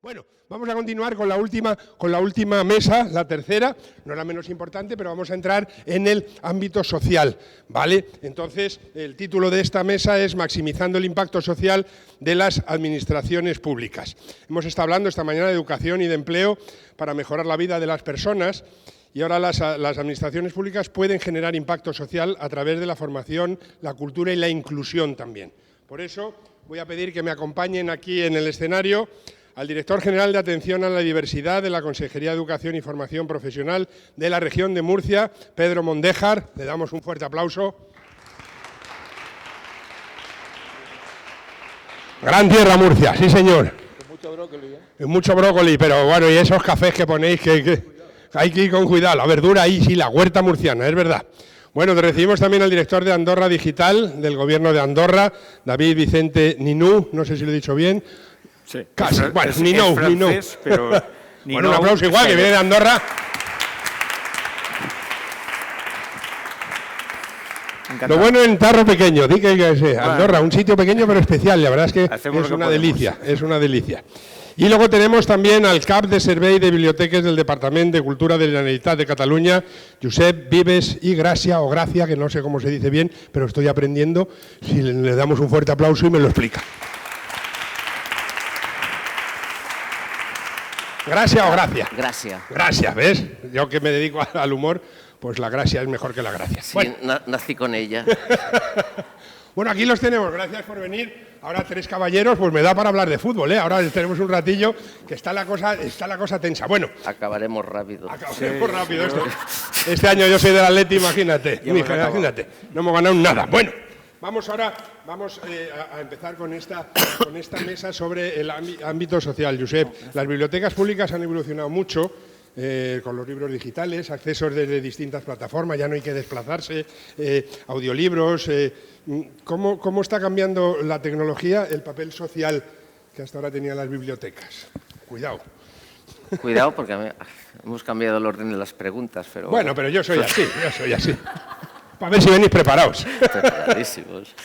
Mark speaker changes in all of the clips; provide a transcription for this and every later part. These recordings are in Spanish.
Speaker 1: Bueno, vamos a continuar con la última mesa, la tercera, no la menos importante, pero vamos a entrar en el ámbito social, ¿vale? Entonces, el título de esta mesa es Maximizando el impacto social de las administraciones públicas. Hemos estado hablando esta mañana de educación y de empleo para mejorar la vida de las personas y ahora las administraciones públicas pueden generar impacto social a través de la formación, la cultura y la inclusión también. Por eso voy a pedir que me acompañen aquí en el escenario al director general de Atención a la Diversidad de la Consejería de Educación y Formación Profesional de la región de Murcia, Pedro Mondéjar. Le damos un fuerte aplauso. Gran tierra Murcia, sí señor.
Speaker 2: Con mucho brócoli, ¿eh?
Speaker 1: Mucho brócoli, pero bueno, y esos cafés que ponéis, que hay que ir con cuidado. La verdura ahí, sí, la huerta murciana, es verdad. Bueno, recibimos también al director de Andorra Digital, del Gobierno de Andorra, David Vicente Ninú, no sé si lo he dicho bien.
Speaker 3: Sí,
Speaker 1: casi, bueno,
Speaker 3: es
Speaker 1: Ninú,
Speaker 3: francés, pero
Speaker 1: bueno, un aplauso igual, que viene de Andorra.
Speaker 3: Encantado.
Speaker 1: Lo bueno en tarro pequeño, di que Andorra, un sitio pequeño pero especial, la verdad es que
Speaker 3: Hacemos
Speaker 1: es
Speaker 3: lo que
Speaker 1: una
Speaker 3: podemos.
Speaker 1: delicia, es una delicia. Y luego tenemos también al cap de Servei de Biblioteques del Departamento de Cultura de la Generalitat de Cataluña, Josep Vives y Gracia, o Gracia, que no sé cómo se dice bien, pero estoy aprendiendo. Si le damos un fuerte aplauso y me lo explica. ¿Gracia o gracia?
Speaker 4: Gracia.
Speaker 1: Gracia, ¿ves? Yo que me dedico al humor, pues la gracia es mejor que la gracia.
Speaker 4: Sí,
Speaker 1: Bueno.
Speaker 4: nací con ella.
Speaker 1: Bueno, aquí los tenemos, gracias por venir. Ahora tres caballeros, pues me da para hablar de fútbol, ¿eh? Ahora tenemos un ratillo que está la cosa tensa. Bueno,
Speaker 4: Acabaremos rápido.
Speaker 1: acabemos rápido esto. Este año yo soy del Atleti, imagínate. Imagínate, no hemos ganado nada. Bueno, vamos a empezar con esta mesa sobre el ámbito social, Josep. Las bibliotecas públicas han evolucionado mucho. Con los libros digitales, accesos desde distintas plataformas, ya no hay que desplazarse, audiolibros. ¿Cómo está cambiando la tecnología el papel social que hasta ahora tenían las bibliotecas? Cuidado.
Speaker 4: Cuidado porque hemos cambiado el orden de las preguntas, pero...
Speaker 1: Bueno, pero yo soy así. Para ver si venís preparados.
Speaker 4: Preparadísimos.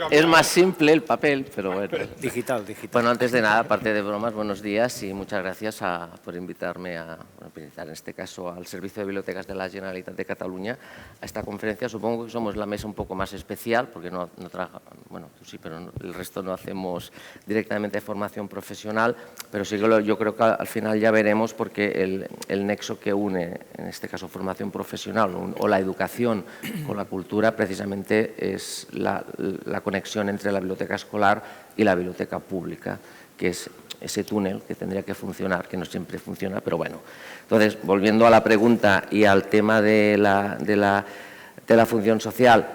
Speaker 4: Es más simple el papel, pero bueno.
Speaker 3: Digital.
Speaker 4: Bueno, antes de nada, aparte de bromas, buenos días y muchas gracias por invitarme en este caso al Servicio de Bibliotecas de la Generalitat de Cataluña a esta conferencia. Supongo que somos la mesa un poco más especial, porque bueno, tú sí, pero el resto no hacemos directamente formación profesional, pero sí que yo creo que al final ya veremos porque el nexo que une, en este caso formación profesional o la educación con la cultura, precisamente es la conexión entre la biblioteca escolar y la biblioteca pública, que es ese túnel que tendría que funcionar, que no siempre funciona, pero bueno. Entonces, volviendo a la pregunta y al tema de la función social,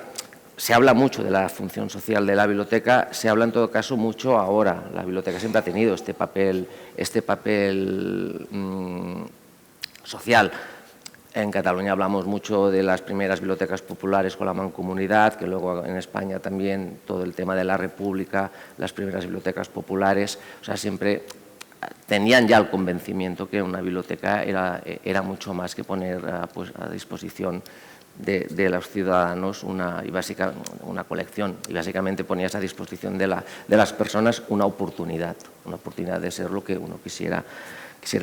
Speaker 4: se habla mucho de la función social de la biblioteca, se habla en todo caso mucho ahora. La biblioteca siempre ha tenido este papel social. En Cataluña hablamos mucho de las primeras bibliotecas populares con la mancomunidad, que luego en España también todo el tema de la República, las primeras bibliotecas populares, o sea, siempre tenían ya el convencimiento que una biblioteca era mucho más que poner a disposición de los ciudadanos una colección, y básicamente ponías a disposición de las personas una oportunidad de ser lo que uno quisiera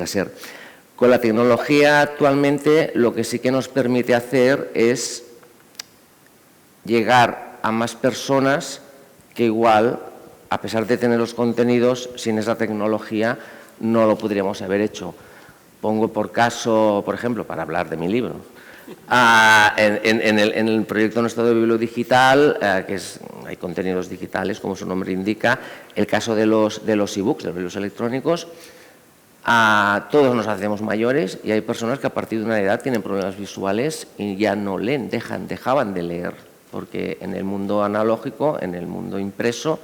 Speaker 4: ser. Con la tecnología actualmente lo que sí que nos permite hacer es llegar a más personas que igual, a pesar de tener los contenidos, sin esa tecnología no lo podríamos haber hecho. Pongo por caso, por ejemplo, para hablar de mi libro, en el proyecto nuestro de Biblio Digital, hay contenidos digitales, como su nombre indica, el caso de los e-books, de los libros electrónicos. Todos nos hacemos mayores y hay personas que a partir de una edad tienen problemas visuales y ya no leen, dejaban de leer, porque en el mundo analógico, en el mundo impreso,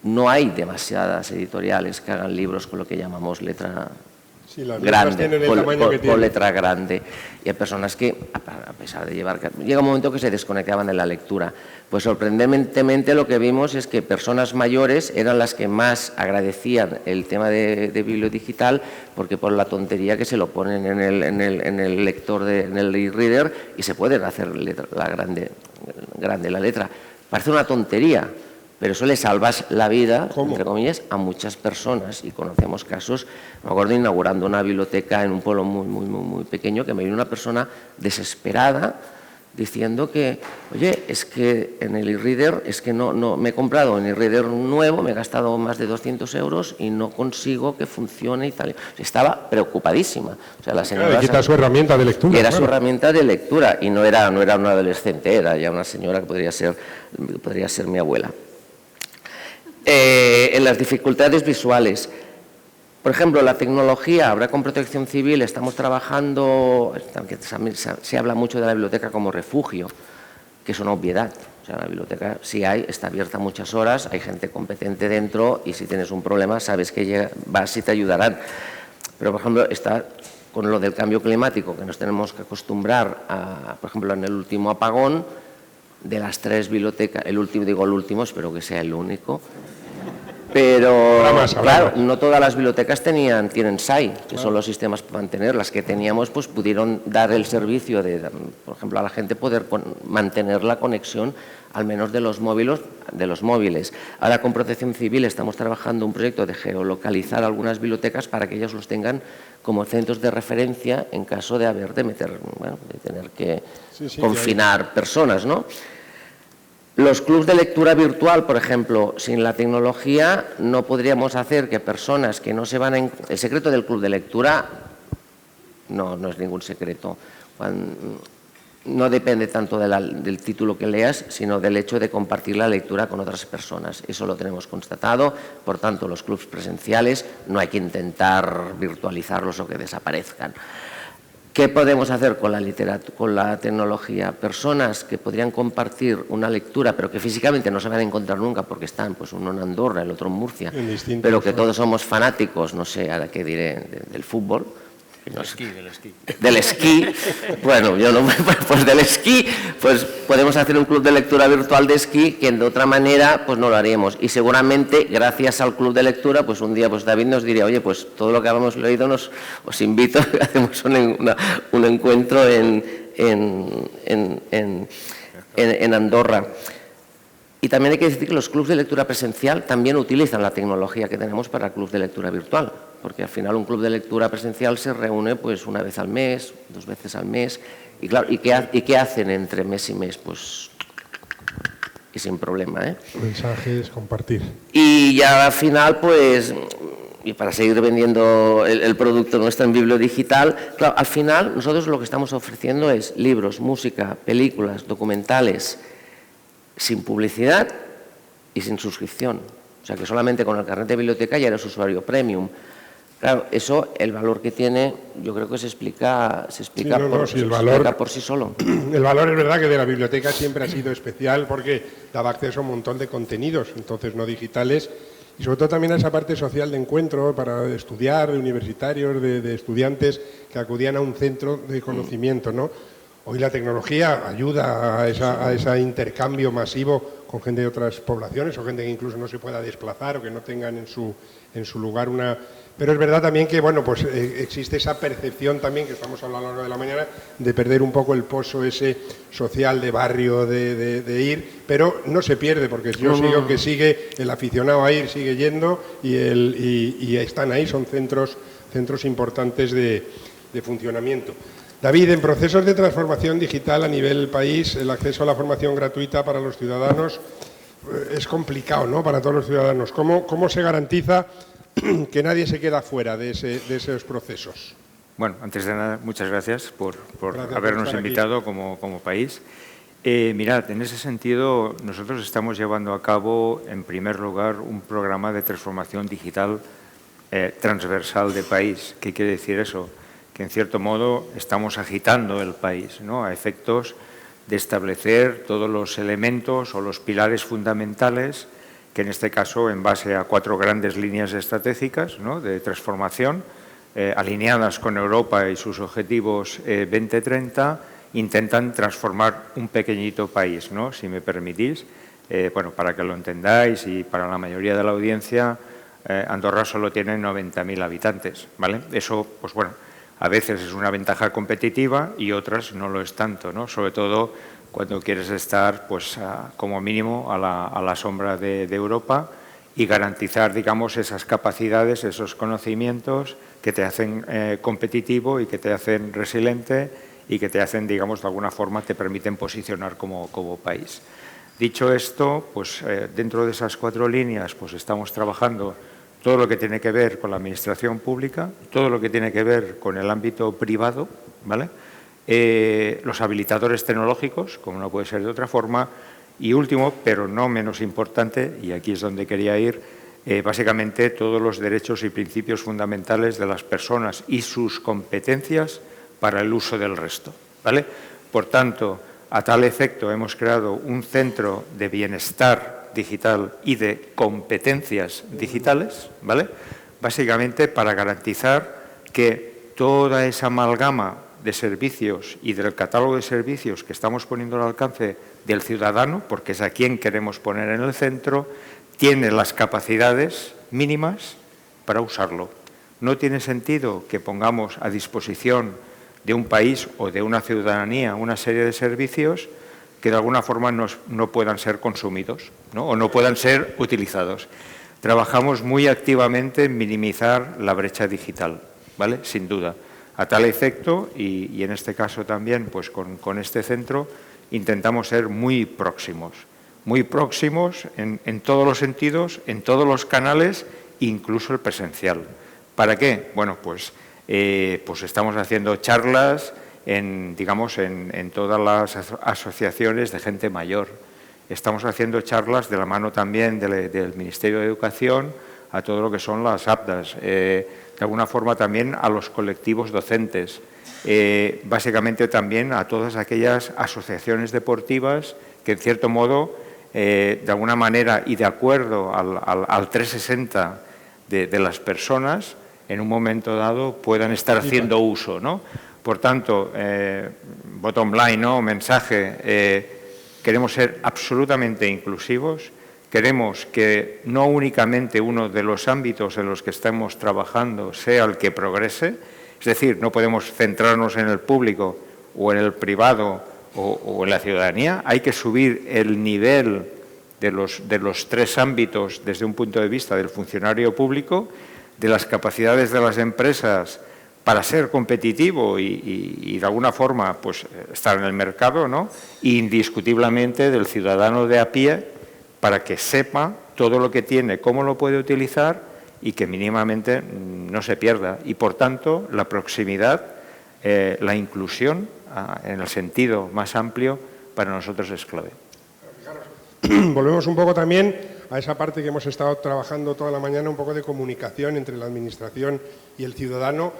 Speaker 4: no hay demasiadas editoriales que hagan libros con lo que llamamos letra grande, con letra grande. Y hay personas que, a pesar de llega un momento que se desconectaban de la lectura. Pues sorprendentemente lo que vimos es que personas mayores eran las que más agradecían el tema de biblio digital, porque por la tontería que se lo ponen en el lector, en el e-reader, y se pueden hacer grande la letra. Parece una tontería, pero eso le salvas la vida,
Speaker 1: ¿Cómo?
Speaker 4: entre comillas, a muchas personas. Y conocemos casos, me acuerdo inaugurando una biblioteca en un pueblo muy pequeño, que me vino una persona desesperada diciendo que, oye, es que en el e-reader, es que no me he comprado un e-reader nuevo, me he gastado más de 200 euros y no consigo que funcione y tal. Estaba preocupadísima. O sea, la señora...
Speaker 1: Claro, quita su herramienta de lectura.
Speaker 4: Y era
Speaker 1: claro.
Speaker 4: su herramienta de lectura y no era una adolescente, era ya una señora que podría ser mi abuela. En las dificultades visuales, por ejemplo, la tecnología, ahora con Protección Civil estamos trabajando, se habla mucho de la biblioteca como refugio, que es una obviedad. O sea, la biblioteca sí está abierta muchas horas, hay gente competente dentro y si tienes un problema sabes que vas y te ayudarán. Pero, por ejemplo, está con lo del cambio climático, que nos tenemos que acostumbrar a, por ejemplo, en el último apagón, de las 3 bibliotecas, el último, espero que sea el único, pero claro, no todas las bibliotecas tienen SAI, que son los sistemas para mantener. Las que teníamos pues pudieron dar el servicio de, por ejemplo, a la gente poder mantener la conexión al menos de los móviles. Ahora con Protección Civil estamos trabajando un proyecto de geolocalizar algunas bibliotecas para que ellos los tengan como centros de referencia en caso de de tener que confinar personas, ¿no? Los clubs de lectura virtual, por ejemplo, sin la tecnología no podríamos hacer que personas que no se van a... El secreto del club de lectura no es ningún secreto. No depende tanto del título que leas, sino del hecho de compartir la lectura con otras personas. Eso lo tenemos constatado, por tanto, los clubs presenciales no hay que intentar virtualizarlos o que desaparezcan. ¿Qué podemos hacer con la tecnología? Personas que podrían compartir una lectura, pero que físicamente no se van a encontrar nunca porque están, pues uno en Andorra, el otro en Murcia, pero que todos somos fanáticos, no sé, ahora qué diré, del fútbol. Del esquí. Bueno, yo no, pues del esquí, pues podemos hacer un club de lectura virtual de esquí que de otra manera pues no lo haríamos. Y seguramente gracias al club de lectura, pues un día pues David nos diría, oye, pues todo lo que habíamos leído os invito, hacemos un encuentro en Andorra. Y también hay que decir que los clubs de lectura presencial también utilizan la tecnología que tenemos para clubs de lectura virtual, porque al final un club de lectura presencial se reúne pues una vez al mes, 2 veces al mes, y claro, ¿y qué hacen entre mes y mes? Pues y sin problema, ¿eh?
Speaker 1: Mensajes, compartir.
Speaker 4: Y ya al final, pues, y para seguir vendiendo el producto nuestro en bibliodigital, claro, al final nosotros lo que estamos ofreciendo es libros, música, películas, documentales, sin publicidad y sin suscripción. O sea, que solamente con el carnet de biblioteca ya eres usuario premium. Claro, eso, el valor que tiene, yo creo que se explica por sí solo.
Speaker 1: El valor es verdad que de la biblioteca siempre ha sido especial porque daba acceso a un montón de contenidos, entonces no digitales, y sobre todo también a esa parte social de encuentro para estudiar, de universitarios, de estudiantes que acudían a un centro de conocimiento, ¿no? Hoy la tecnología ayuda a ese intercambio masivo con gente de otras poblaciones o gente que incluso no se pueda desplazar o que no tengan en su lugar una... Pero es verdad también que, bueno, pues existe esa percepción también, que estamos hablando a lo largo de la mañana, de perder un poco el pozo ese social de barrio, de ir, pero no se pierde, porque yo sigo que sigue el aficionado a ir, sigue yendo y están ahí, son centros importantes de funcionamiento. David, en procesos de transformación digital a nivel país, el acceso a la formación gratuita para los ciudadanos es complicado, ¿no?, para todos los ciudadanos. ¿Cómo se garantiza que nadie se queda fuera de esos procesos?
Speaker 3: Bueno, antes de nada, muchas gracias por
Speaker 1: Gracias
Speaker 3: habernos
Speaker 1: por estar
Speaker 3: invitado como país. Mirad, en ese sentido, nosotros estamos llevando a cabo, en primer lugar, un programa de transformación digital transversal de país. ¿Qué quiere decir eso? Que, en cierto modo, estamos agitando el país, ¿no?, a efectos de establecer todos los elementos o los pilares fundamentales que, en este caso, en base a 4 grandes líneas estratégicas, ¿no?, de transformación, alineadas con Europa y sus objetivos 2030, intentan transformar un pequeñito país, ¿no?, si me permitís. Bueno, para que lo entendáis y para la mayoría de la audiencia, Andorra solo tiene 90.000 habitantes, ¿vale? Eso, pues bueno, a veces es una ventaja competitiva y otras no lo es tanto, ¿no?, sobre todo cuando quieres estar, pues, como mínimo, a la sombra de Europa y garantizar, digamos, esas capacidades, esos conocimientos que te hacen competitivo y que te hacen resiliente y que te hacen, digamos, de alguna forma te permiten posicionar como país. Dicho esto, pues dentro de esas 4 líneas, pues estamos trabajando todo lo que tiene que ver con la administración pública, todo lo que tiene que ver con el ámbito privado, ¿vale? Los habilitadores tecnológicos, como no puede ser de otra forma, y último, pero no menos importante, y aquí es donde quería ir, básicamente todos los derechos y principios fundamentales de las personas y sus competencias para el uso del resto, ¿vale? Por tanto, a tal efecto hemos creado un centro de bienestar digital y de competencias digitales, ¿vale? Básicamente para garantizar que toda esa amalgama de servicios y del catálogo de servicios que estamos poniendo al alcance del ciudadano, porque es a quien queremos poner en el centro, tiene las capacidades mínimas para usarlo. No tiene sentido que pongamos a disposición de un país o de una ciudadanía una serie de servicios que de alguna forma no puedan ser consumidos, ¿no? O no puedan ser utilizados. Trabajamos muy activamente en minimizar la brecha digital, ¿vale? Sin duda. A tal efecto, y en este caso también pues con este centro, intentamos ser muy próximos en todos los sentidos, en todos los canales, incluso el presencial. ¿Para qué? Bueno, pues estamos haciendo charlas en todas las asociaciones de gente mayor. Estamos haciendo charlas de la mano también del Ministerio de Educación a todo lo que son las APDAs, de alguna forma también a los colectivos docentes, básicamente también a todas aquellas asociaciones deportivas que en cierto modo, de alguna manera y de acuerdo al 360 de las personas, en un momento dado puedan estar haciendo uso, ¿no? Por tanto, bottom line, ¿no? Mensaje, queremos ser absolutamente inclusivos, queremos que no únicamente uno de los ámbitos en los que estemos trabajando sea el que progrese, es decir, no podemos centrarnos en el público o en el privado o en la ciudadanía, hay que subir el nivel de los 3 ámbitos desde un punto de vista del funcionario público, de las capacidades de las empresas para ser competitivo y de alguna forma pues estar en el mercado, ¿no? E indiscutiblemente del ciudadano de a pie para que sepa todo lo que tiene, cómo lo puede utilizar y que mínimamente no se pierda. Y por tanto, la proximidad, la inclusión, en el sentido más amplio, para nosotros es clave.
Speaker 1: Volvemos un poco también a esa parte que hemos estado trabajando toda la mañana, un poco de comunicación entre la Administración y el ciudadano,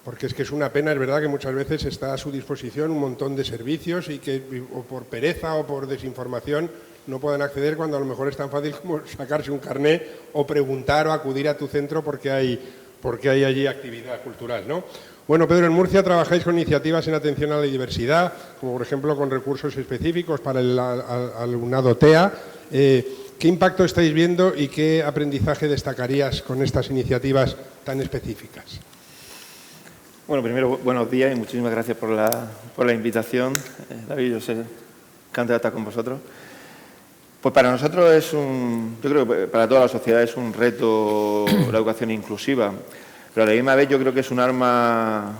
Speaker 1: porque es que es una pena, es verdad que muchas veces está a su disposición un montón de servicios y que o por pereza o por desinformación no puedan acceder cuando a lo mejor es tan fácil como sacarse un carné o preguntar o acudir a tu centro porque hay allí actividad cultural, ¿no? Bueno, Pedro, en Murcia trabajáis con iniciativas en atención a la diversidad, como por ejemplo con recursos específicos para el alumnado TEA. ¿Qué impacto estáis viendo y qué aprendizaje destacarías con estas iniciativas tan específicas?
Speaker 2: Bueno, primero, buenos días y muchísimas gracias por la invitación. David, yo sé, encantado de estar con vosotros. Pues para nosotros yo creo que para toda la sociedad es un reto la educación inclusiva, pero a la misma vez yo creo que es un arma,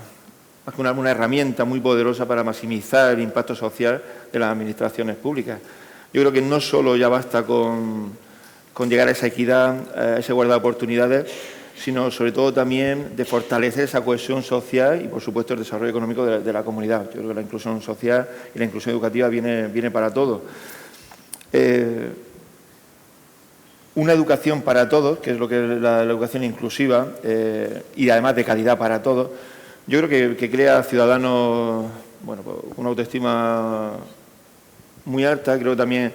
Speaker 2: más que un arma, una herramienta muy poderosa para maximizar el impacto social de las administraciones públicas. Yo creo que no solo ya basta con llegar a esa equidad, a esa igualdad de oportunidades, sino sobre todo también de fortalecer esa cohesión social y, por supuesto, el desarrollo económico de la comunidad. Yo creo que la inclusión social y la inclusión educativa viene para todos. Una educación para todos, que es lo que es la educación inclusiva y además de calidad para todos, yo creo que crea ciudadanos con una autoestima muy alta, creo también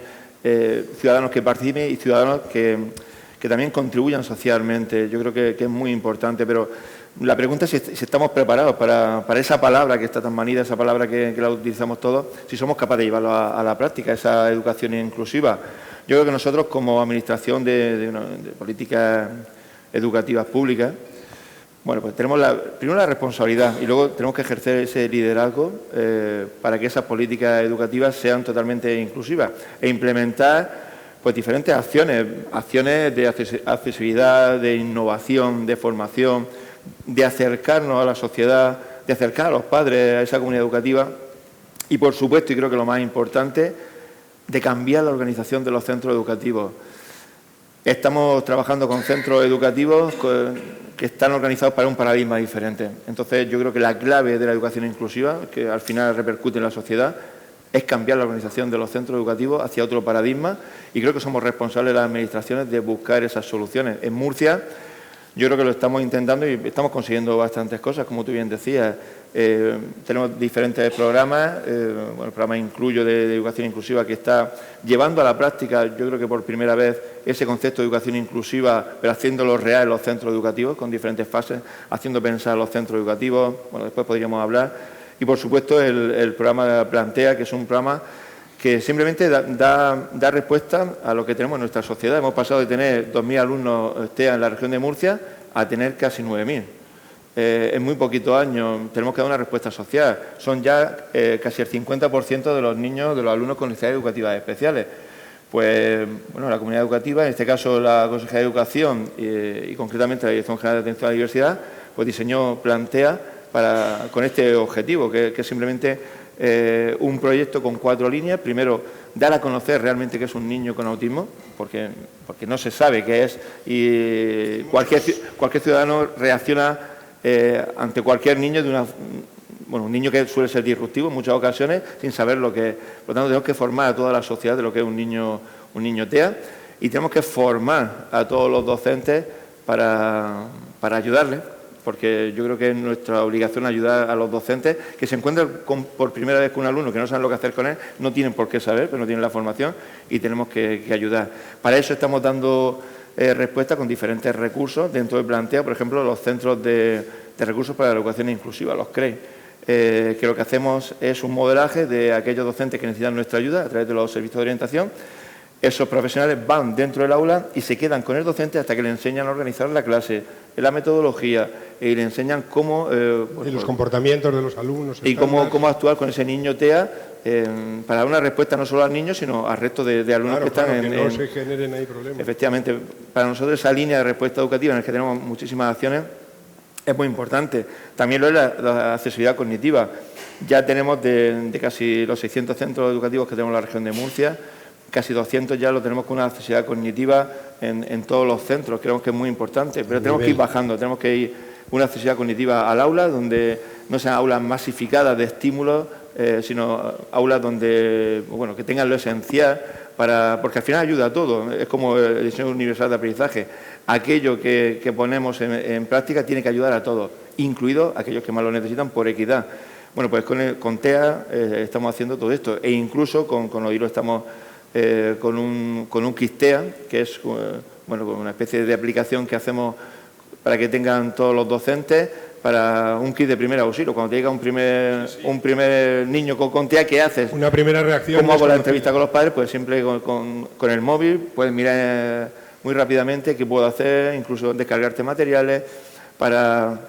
Speaker 2: ciudadanos que participen y ciudadanos que también contribuyan socialmente. Yo creo que es muy importante, pero la pregunta es si estamos preparados para esa palabra que está tan manida, esa palabra que la utilizamos todos, si somos capaces de llevarlo a la práctica, esa educación inclusiva. Yo creo que nosotros, como Administración de políticas educativas públicas, Bueno, pues tenemos primero la responsabilidad y luego tenemos que ejercer ese liderazgo para que esas políticas educativas sean totalmente inclusivas e implementar pues diferentes acciones de accesibilidad, de innovación, de formación, de acercarnos a la sociedad, de acercar a los padres a esa comunidad educativa y, por supuesto, y creo que lo más importante, de cambiar la organización de los centros educativos. Estamos trabajando con centros educativos que están organizados para un paradigma diferente. Entonces, yo creo que la clave de la educación inclusiva, que al final repercute en la sociedad, es cambiar la organización de los centros educativos hacia otro paradigma y creo que somos responsables de las administraciones de buscar esas soluciones. En Murcia, yo creo que lo estamos intentando y estamos consiguiendo bastantes cosas, como tú bien decías. Tenemos diferentes programas, el programa Incluyo de educación inclusiva que está llevando a la práctica, yo creo que por primera vez, ese concepto de educación inclusiva, pero haciéndolo real en los centros educativos, con diferentes fases, haciendo pensar a los centros educativos, bueno, después podríamos hablar. Y, por supuesto, el programa Plantea, que es un programa que simplemente da respuesta a lo que tenemos en nuestra sociedad. Hemos pasado de tener 2.000 alumnos TEA en la región de Murcia a tener casi 9.000. En muy poquitos años tenemos que dar una respuesta social. Son ya casi el 50% de los niños, de los alumnos con necesidades educativas especiales. Pues, bueno, la comunidad educativa, en este caso la Consejería de Educación y concretamente la Dirección General de Atención a la Diversidad, pues diseñó Plantea con este objetivo, que es simplemente un proyecto con 4 líneas. Primero, dar a conocer realmente que es un niño con autismo, porque no se sabe qué es y cualquier ciudadano reacciona ante cualquier niño un niño que suele ser disruptivo en muchas ocasiones sin saber lo que es. Por lo tanto, tenemos que formar a toda la sociedad de lo que es un niño TEA y tenemos que formar a todos los docentes para ayudarles, porque yo creo que es nuestra obligación ayudar a los docentes que se encuentran por primera vez con un alumno que no saben lo que hacer con él, no tienen por qué saber, pero no tienen la formación y tenemos que ayudar. Para eso estamos dando respuesta con diferentes recursos dentro del Plantea, por ejemplo, los centros de recursos para la educación inclusiva, los CREI, que lo que hacemos es un modelaje de aquellos docentes que necesitan nuestra ayuda a través de los servicios de orientación. Esos profesionales van dentro del aula y se quedan con el docente hasta que le enseñan a organizar la clase, la metodología y le enseñan cómo...
Speaker 1: y los comportamientos de los alumnos.
Speaker 2: Y cómo actuar con ese niño TEA para dar una respuesta no solo al niño, sino al resto de alumnos que están
Speaker 1: que no se generen ahí problemas.
Speaker 2: Efectivamente, para nosotros esa línea de respuesta educativa en la que tenemos muchísimas acciones es muy importante. También lo es la accesibilidad cognitiva. Ya tenemos de casi los 600 centros educativos que tenemos en la región de Murcia, casi 200 ya lo tenemos con una accesibilidad cognitiva en todos los centros. Creemos que es muy importante, pero tenemos que ir bajando, tenemos que ir una accesibilidad cognitiva al aula, donde no sean aulas masificadas de estímulos, sino aulas donde, que tengan lo esencial, porque al final ayuda a todo. Es como el diseño universal de aprendizaje. Aquello que ponemos en práctica tiene que ayudar a todos, incluidos aquellos que más lo necesitan por equidad. Bueno, pues con TEA estamos haciendo todo esto e incluso con OIRO estamos con un KISTEA, que es una especie de aplicación que hacemos para que tengan todos los docentes para un kit de primer auxilio. Cuando te llega un primer niño con TEA, ¿qué haces?
Speaker 1: Una primera reacción.
Speaker 2: ¿Cómo hago la entrevista con los padres? Pues siempre con el móvil, puedes mirar muy rápidamente qué puedo hacer, incluso descargarte materiales para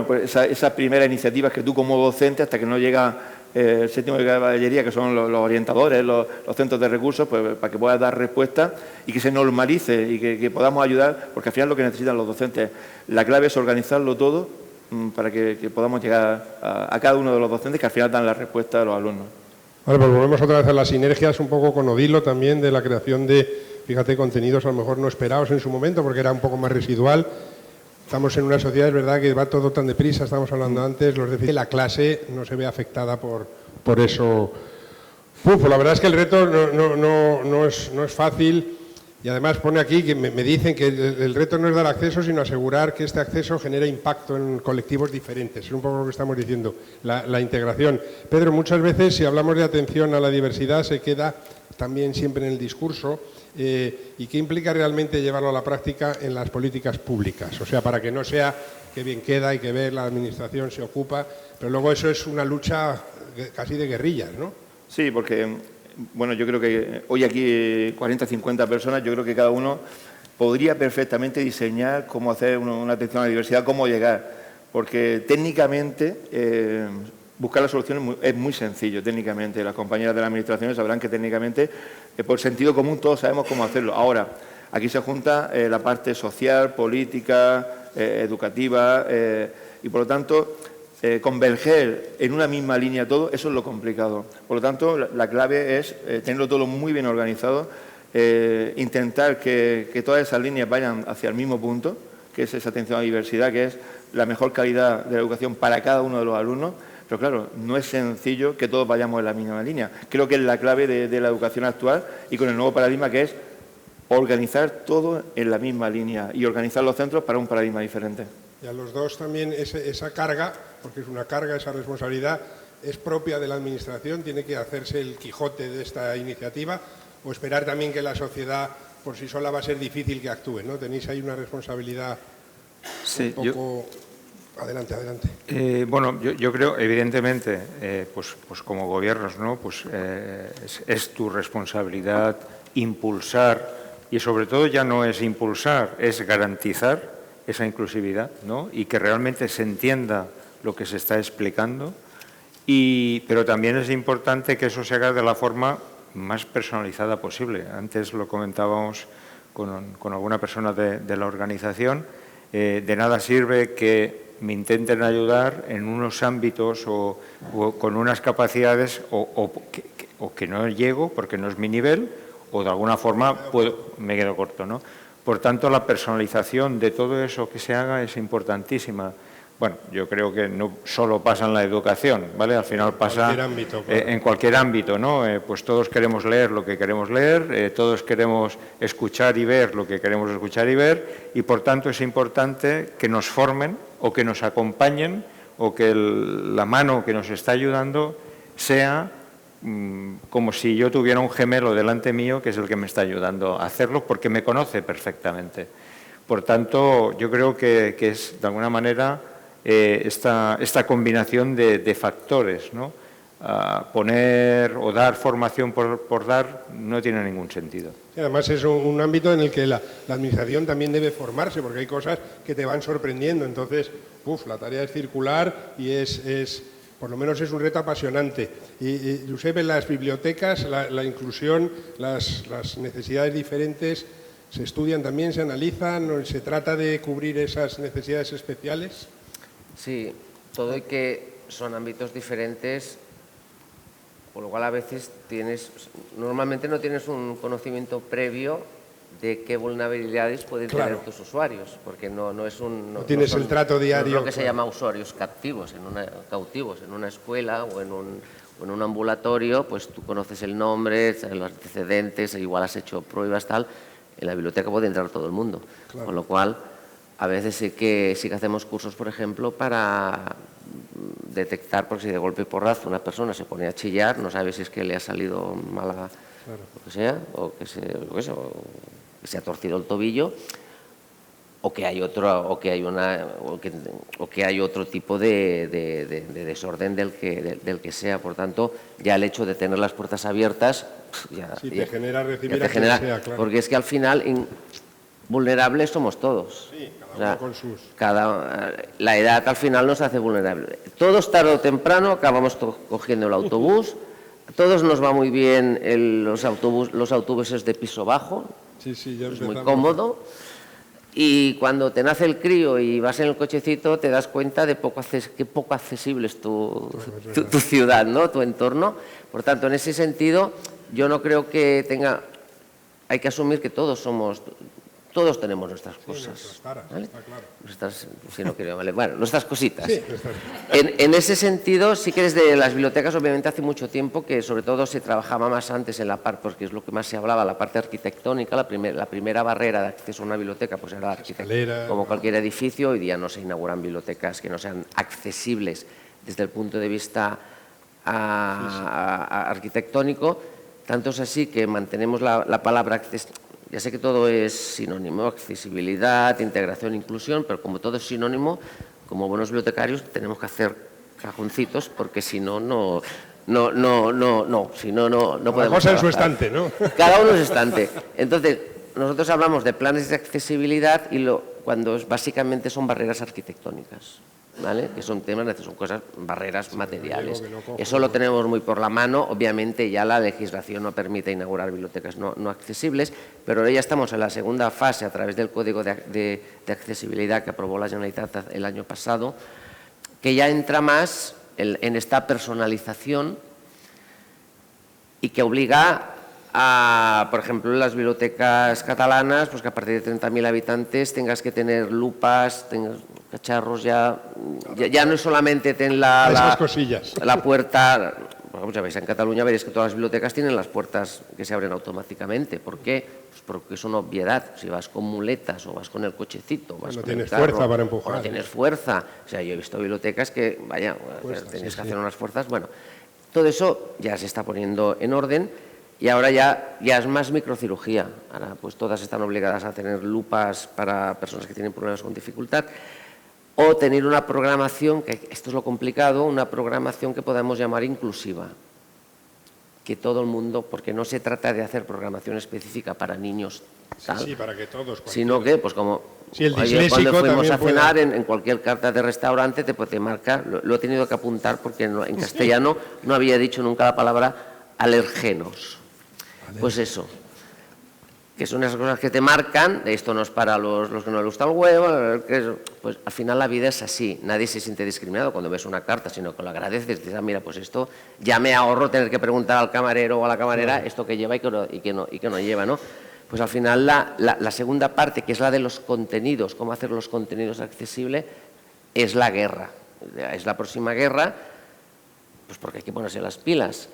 Speaker 2: pues esas primeras iniciativas que tú como docente, hasta que no llega el séptimo de caballería, que son los orientadores, los centros de recursos, pues para que puedas dar respuesta y que se normalice y que podamos ayudar, porque al final lo que necesitan los docentes, la clave es organizarlo todo para que podamos llegar a cada uno de los docentes que al final dan la respuesta a los alumnos.
Speaker 1: Vale, pues volvemos otra vez a las sinergias, un poco con Odilo también, de la creación de, fíjate, contenidos a lo mejor no esperados en su momento, porque era un poco más residual. Estamos en una sociedad, es verdad, que va todo tan deprisa, estamos hablando antes, la clase no se ve afectada por eso. Pues la verdad es que el reto no es fácil y además pone aquí que me dicen que el reto no es dar acceso, sino asegurar que este acceso genere impacto en colectivos diferentes. Es un poco lo que estamos diciendo, la integración. Pedro, muchas veces si hablamos de atención a la diversidad se queda también siempre en el discurso. ¿Y qué implica realmente llevarlo a la práctica en las políticas públicas? O sea, para que no sea que bien queda, hay que ver, la administración se ocupa, pero luego eso es una lucha casi de guerrillas, ¿no?
Speaker 2: Sí, porque, yo creo que hoy aquí 40, 50 personas, yo creo que cada uno podría perfectamente diseñar cómo hacer una atención a la diversidad, cómo llegar, porque técnicamente buscar las soluciones es muy sencillo, técnicamente. Las compañeras de la Administración sabrán que técnicamente, por sentido común, todos sabemos cómo hacerlo. Ahora, aquí se junta la parte social, política, educativa y, por lo tanto, converger en una misma línea todo, eso es lo complicado. Por lo tanto, la clave es tenerlo todo muy bien organizado, intentar que todas esas líneas vayan hacia el mismo punto, que es esa atención a la diversidad, que es la mejor calidad de la educación para cada uno de los alumnos. Pero claro, no es sencillo que todos vayamos en la misma línea. Creo que es la clave de la educación actual y con el nuevo paradigma, que es organizar todo en la misma línea y organizar los centros para un paradigma diferente.
Speaker 1: Y a los dos también esa carga, porque es una carga, esa responsabilidad, es propia de la Administración, tiene que hacerse el Quijote de esta iniciativa, o esperar también que la sociedad por sí sola va a ser difícil que actúe, ¿no? Tenéis ahí una responsabilidad un poco... Adelante.
Speaker 3: Bueno, yo creo, evidentemente, pues como gobiernos, ¿no? Pues es tu responsabilidad impulsar, y sobre todo ya no es impulsar, es garantizar esa inclusividad, ¿no? Y que realmente se entienda lo que se está explicando, pero también es importante que eso se haga de la forma más personalizada posible. Antes lo comentábamos con alguna persona de la organización. De nada sirve que me intenten ayudar en unos ámbitos o con unas capacidades o que no llego porque no es mi nivel, o de alguna forma me quedo corto, ¿no? Por tanto, la personalización de todo eso que se haga es importantísima. Bueno, yo creo que no solo pasa en la educación, ¿vale? Al final pasa en cualquier ámbito, ¿no? Pues todos queremos leer lo que queremos leer, todos queremos escuchar y ver lo que queremos escuchar y ver, y por tanto es importante que nos formen o que nos acompañen, o que la mano que nos está ayudando sea como si yo tuviera un gemelo delante mío que es el que me está ayudando a hacerlo, porque me conoce perfectamente. Por tanto, yo creo que es de alguna manera esta combinación de factores, ¿no? Poner o dar formación por dar no tiene ningún sentido.
Speaker 1: Sí, además es un ámbito en el que la Administración también debe formarse, porque hay cosas que te van sorprendiendo. Entonces, la tarea es circular y por lo menos es un reto apasionante. Y Josep, en las bibliotecas, la inclusión, las necesidades diferentes, ¿se estudian también, se analizan? ¿Se trata de cubrir esas necesidades especiales?
Speaker 4: Sí, todo y que son ámbitos diferentes, por lo cual a veces normalmente no tienes un conocimiento previo de qué vulnerabilidades pueden tener tus usuarios, porque no
Speaker 1: tienes el trato diario.
Speaker 4: No es lo que se llama usuarios cautivos en una escuela o en un ambulatorio, pues tú conoces el nombre, los antecedentes, igual has hecho pruebas, tal. En la biblioteca puede entrar todo el mundo, con lo cual a veces sí que hacemos cursos, por ejemplo, para detectar, porque si de golpe y porrazo una persona se pone a chillar, no sabe si es que le ha salido mala, lo que sea, o que se ha torcido el tobillo, o que hay otro tipo de desorden del que sea. Por tanto, ya el hecho de tener las puertas abiertas
Speaker 1: te genera recibir a quien sea, claro.
Speaker 4: Porque es que al final vulnerables somos todos.
Speaker 1: Sí, cada uno con sus...
Speaker 4: La edad al final nos hace vulnerables. Todos tarde o temprano acabamos cogiendo el autobús, a todos nos va muy bien los autobuses de piso bajo,
Speaker 1: ya
Speaker 4: es muy cómodo, y cuando te nace el crío y vas en el cochecito te das cuenta de qué poco accesible es tu ciudad, ¿no? Tu entorno. Por tanto, en ese sentido, yo no creo que hay que asumir que todos tenemos nuestras cosas.
Speaker 1: Nuestras taras,
Speaker 4: ¿vale?
Speaker 1: está claro.
Speaker 4: Nuestras cositas.
Speaker 1: Sí,
Speaker 4: en ese sentido, sí que desde las bibliotecas, obviamente hace mucho tiempo que sobre todo se trabajaba más antes en la parte, porque es lo que más se hablaba, la parte arquitectónica, la primera barrera de acceso a una biblioteca pues era la arquitectura. Como cualquier edificio, hoy día no se inauguran bibliotecas que no sean accesibles desde el punto de vista arquitectónico. Tanto es así que mantenemos la palabra ya sé que todo es sinónimo, accesibilidad, integración, inclusión, pero como todo es sinónimo, como buenos bibliotecarios tenemos que hacer cajoncitos, porque si no podemos
Speaker 1: cosa en su estante, ¿no?
Speaker 4: Cada uno en su estante. Entonces, nosotros hablamos de planes de accesibilidad y cuando básicamente son barreras arquitectónicas, ¿vale? Que son temas, son cosas, barreras materiales. Eso lo tenemos muy por la mano. Obviamente ya la legislación no permite inaugurar bibliotecas no accesibles, pero ahora ya estamos en la segunda fase a través del Código de Accesibilidad que aprobó la Generalitat el año pasado, que ya entra más en esta personalización y que obliga a, por ejemplo, en las bibliotecas catalanas, pues que a partir de 30.000 habitantes tengas que tener lupas, tengas cacharros, ya no es solamente ten la puerta. Por ejemplo, ya veis, en Cataluña veréis que todas las bibliotecas tienen las puertas que se abren automáticamente. ¿Por qué? Pues porque es una obviedad. Si vas con muletas o vas con el cochecito, vas
Speaker 1: no
Speaker 4: con
Speaker 1: tienes
Speaker 4: el carro,
Speaker 1: fuerza para empujar.
Speaker 4: no tienes fuerza. O sea, yo he visto bibliotecas que, vaya, tenías que hacer unas fuerzas. Bueno, todo eso ya se está poniendo en orden. Y ahora ya es más microcirugía. Ahora pues todas están obligadas a tener lupas para personas que tienen problemas con dificultad o tener una programación, que esto es lo complicado, una programación que podamos llamar inclusiva. Que todo el mundo, porque no se trata de hacer programación específica para niños, tal,
Speaker 1: sí, para que todos,
Speaker 4: sino que, pues como
Speaker 1: el
Speaker 4: cuando fuimos a cenar en cualquier carta de restaurante te marca, lo he tenido que apuntar porque en castellano no había dicho nunca la palabra alergenos. Pues eso, que son esas cosas que te marcan, esto no es para los que no les gusta el huevo, pues al final la vida es así, nadie se siente discriminado cuando ves una carta, sino que lo agradeces, dices, mira, pues esto ya me ahorro tener que preguntar al camarero o a la camarera esto que lleva y que no lleva, ¿no? Pues al final la segunda parte, que es la de los contenidos, cómo hacer los contenidos accesibles, es la guerra, es la próxima guerra, pues porque hay que ponerse las pilas.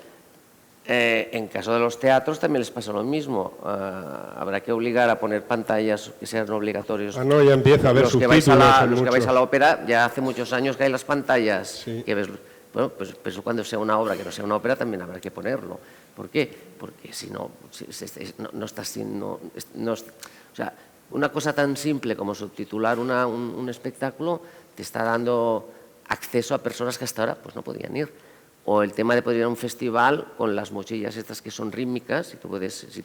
Speaker 4: En caso de los teatros también les pasa lo mismo. Habrá que obligar a poner pantallas que sean obligatorios.
Speaker 1: No, ya empieza a haber subtítulos.
Speaker 4: Los que vais a la ópera, ya hace muchos años que hay las pantallas. Sí. Que ves, bueno, pues cuando sea una obra que no sea una ópera también habrá que ponerlo. ¿Por qué? Porque si no, no está siendo... o sea, una cosa tan simple como subtitular un espectáculo te está dando acceso a personas que hasta ahora pues, no podían ir. O el tema de poder ir a un festival con las mochillas estas que son rítmicas, si tú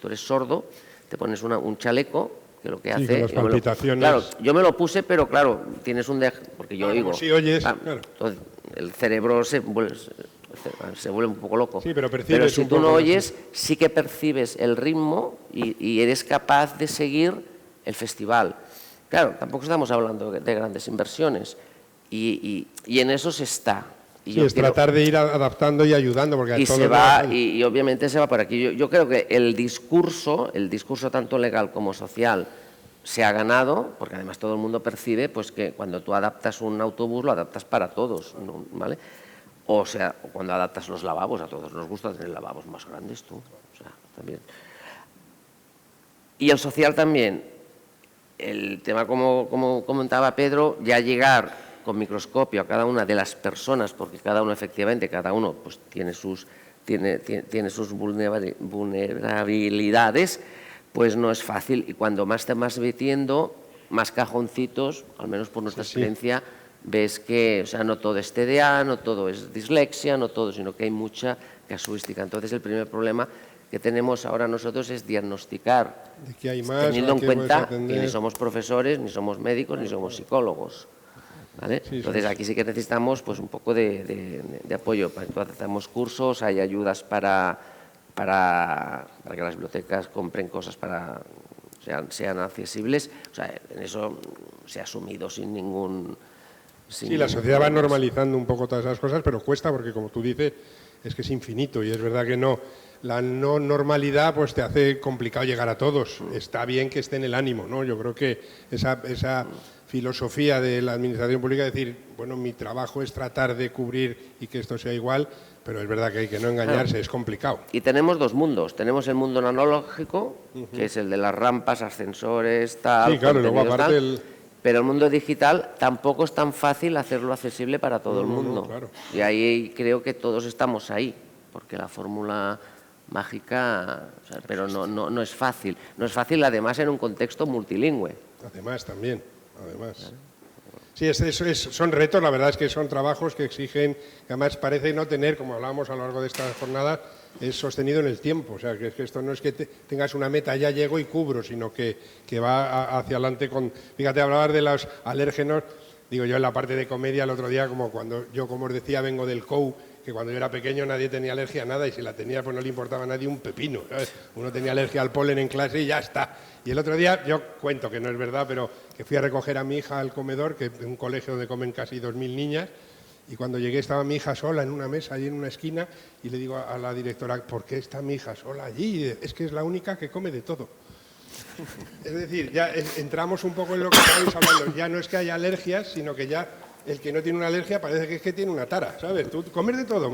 Speaker 4: eres sordo, te pones un chaleco, que lo que hace...
Speaker 1: Con las palpitaciones.
Speaker 4: Claro, yo me lo puse, pero claro, tienes porque yo oigo.
Speaker 1: Si oyes, claro.
Speaker 4: Entonces, el cerebro se vuelve un poco loco.
Speaker 1: Sí, pero
Speaker 4: si tú no oyes, sí que percibes el ritmo y eres capaz de seguir el festival. Claro, tampoco estamos hablando de grandes inversiones y en eso se está.
Speaker 1: Sí, es tratar de ir adaptando y ayudando. Porque
Speaker 4: y obviamente se va por aquí. Yo creo que el discurso tanto legal como social se ha ganado, porque además todo el mundo percibe pues, que cuando tú adaptas un autobús lo adaptas para todos, ¿vale? O sea, cuando adaptas los lavabos, a todos nos gusta tener lavabos más grandes, tú. O sea, también. Y el social también. El tema, como comentaba Pedro, ya llegar con microscopio a cada una de las personas, porque cada uno pues, tiene sus vulnerabilidades, pues no es fácil. Y cuando más te vas metiendo, más cajoncitos, al menos por nuestra experiencia, ves que, o sea, no todo es TDA, no todo es dislexia, no todo, sino que hay mucha casuística. Entonces, el primer problema que tenemos ahora nosotros es diagnosticar,
Speaker 1: que hay más,
Speaker 4: teniendo en cuenta que ni somos profesores, ni somos médicos, ni somos psicólogos. ¿Vale? Entonces aquí sí que necesitamos pues, un poco de apoyo. Entonces, hacemos cursos, hay ayudas para que las bibliotecas compren cosas para sean accesibles. O sea, en eso se ha asumido sin ningún...
Speaker 1: Sí, la sociedad va normalizando un poco todas esas cosas, pero cuesta porque, como tú dices, es que es infinito y es verdad que no. La no normalidad pues te hace complicado llegar a todos. Está bien que esté en el ánimo, ¿no? Yo creo que esa filosofía de la administración pública, decir, bueno, mi trabajo es tratar de cubrir y que esto sea igual, pero es verdad que hay que no engañarse, es complicado.
Speaker 4: Y tenemos dos mundos, tenemos el mundo analógico, que es el de las rampas, ascensores, tal,
Speaker 1: sí, claro, luego aparte
Speaker 4: pero el mundo digital tampoco es tan fácil hacerlo accesible para todo el mundo.
Speaker 1: Claro.
Speaker 4: Y ahí creo que todos estamos ahí, porque la fórmula mágica, o sea, pero no es fácil. No es fácil además en un contexto multilingüe.
Speaker 1: Además también. Además. Sí, son retos, la verdad es que son trabajos que exigen, que además parece no tener, como hablábamos a lo largo de esta jornada, es sostenido en el tiempo. O sea, que esto no es que tengas una meta, ya llego y cubro, sino que va hacia adelante con... Fíjate, hablabas de los alérgenos. Digo, yo en la parte de comedia el otro día, como cuando yo, como os decía, vengo del COU, que cuando yo era pequeño nadie tenía alergia a nada y si la tenía pues no le importaba a nadie un pepino, ¿sabes? Uno tenía alergia al polen en clase y ya está. Y el otro día, yo cuento que no es verdad, pero que fui a recoger a mi hija al comedor, que es un colegio donde comen casi 2000 niñas, y cuando llegué estaba mi hija sola en una mesa, allí en una esquina, y le digo a la directora, ¿por qué está mi hija sola allí? Y dice, es que es la única que come de todo. Es decir, ya entramos un poco en lo que estáis hablando. Ya no es que haya alergias, sino que ya el que no tiene una alergia parece que es que tiene una tara, ¿sabes? Tú comes de todo,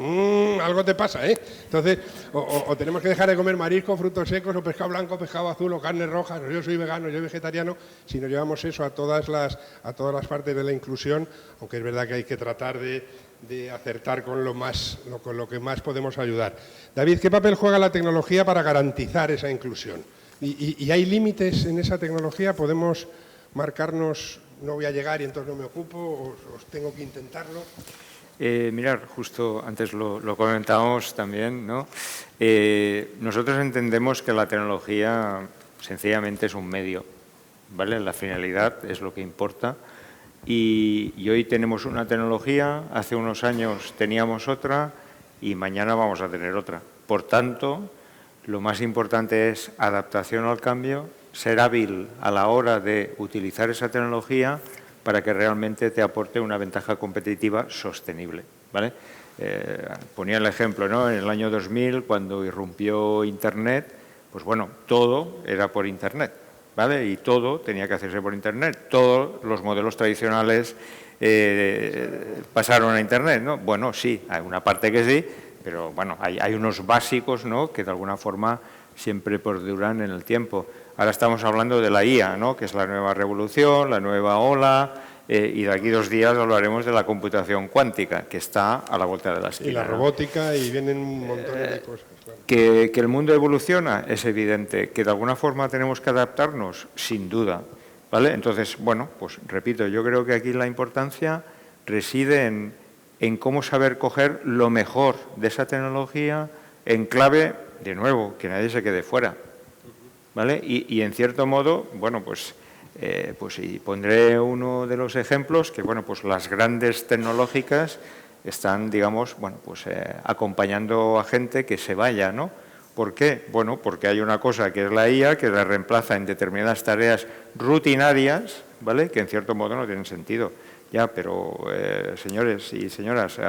Speaker 1: algo te pasa, ¿eh? Entonces, o tenemos que dejar de comer marisco, frutos secos, o pescado blanco, pescado azul, o carnes rojas, o yo soy vegano, yo soy vegetariano, si no llevamos eso a todas las partes de la inclusión, aunque es verdad que hay que tratar de acertar con lo que más podemos ayudar. David, ¿qué papel juega la tecnología para garantizar esa inclusión? ¿Y hay límites en esa tecnología? ¿Podemos marcarnos, no voy a llegar y entonces no me ocupo, o tengo que intentarlo?
Speaker 3: Mirar, justo antes lo comentábamos también, ¿no? Nosotros entendemos que la tecnología sencillamente es un medio, ¿vale? La finalidad es lo que importa y hoy tenemos una tecnología, hace unos años teníamos otra y mañana vamos a tener otra. Por tanto, lo más importante es adaptación al cambio, ser hábil a la hora de utilizar esa tecnología para que realmente te aporte una ventaja competitiva sostenible, ¿vale? Ponía el ejemplo, ¿no? En el año 2000, cuando irrumpió Internet, pues bueno, todo era por Internet, ¿vale? Y todo tenía que hacerse por Internet. Todos los modelos tradicionales pasaron a Internet, ¿no? Bueno, sí, hay una parte que sí, pero bueno, hay unos básicos, ¿no?, que de alguna forma siempre perduran en el tiempo. Ahora estamos hablando de la IA, ¿no?, que es la nueva revolución, la nueva ola, y de aquí 2 días hablaremos de la computación cuántica, que está a la vuelta de la esquina.
Speaker 1: Y la robótica, y vienen un montón de cosas. Claro.
Speaker 3: Que el mundo evoluciona, es evidente. Que de alguna forma tenemos que adaptarnos, sin duda, ¿vale? Entonces, bueno, pues repito, yo creo que aquí la importancia reside en cómo saber coger lo mejor de esa tecnología en clave, de nuevo, que nadie se quede fuera, ¿vale? Y en cierto modo, bueno, pues y pondré uno de los ejemplos que, bueno, pues las grandes tecnológicas están, digamos, bueno, pues acompañando a gente que se vaya, ¿no? ¿Por qué? Bueno, porque hay una cosa que es la IA, que la reemplaza en determinadas tareas rutinarias, ¿vale?, que en cierto modo no tienen sentido. Ya, pero, señores y señoras,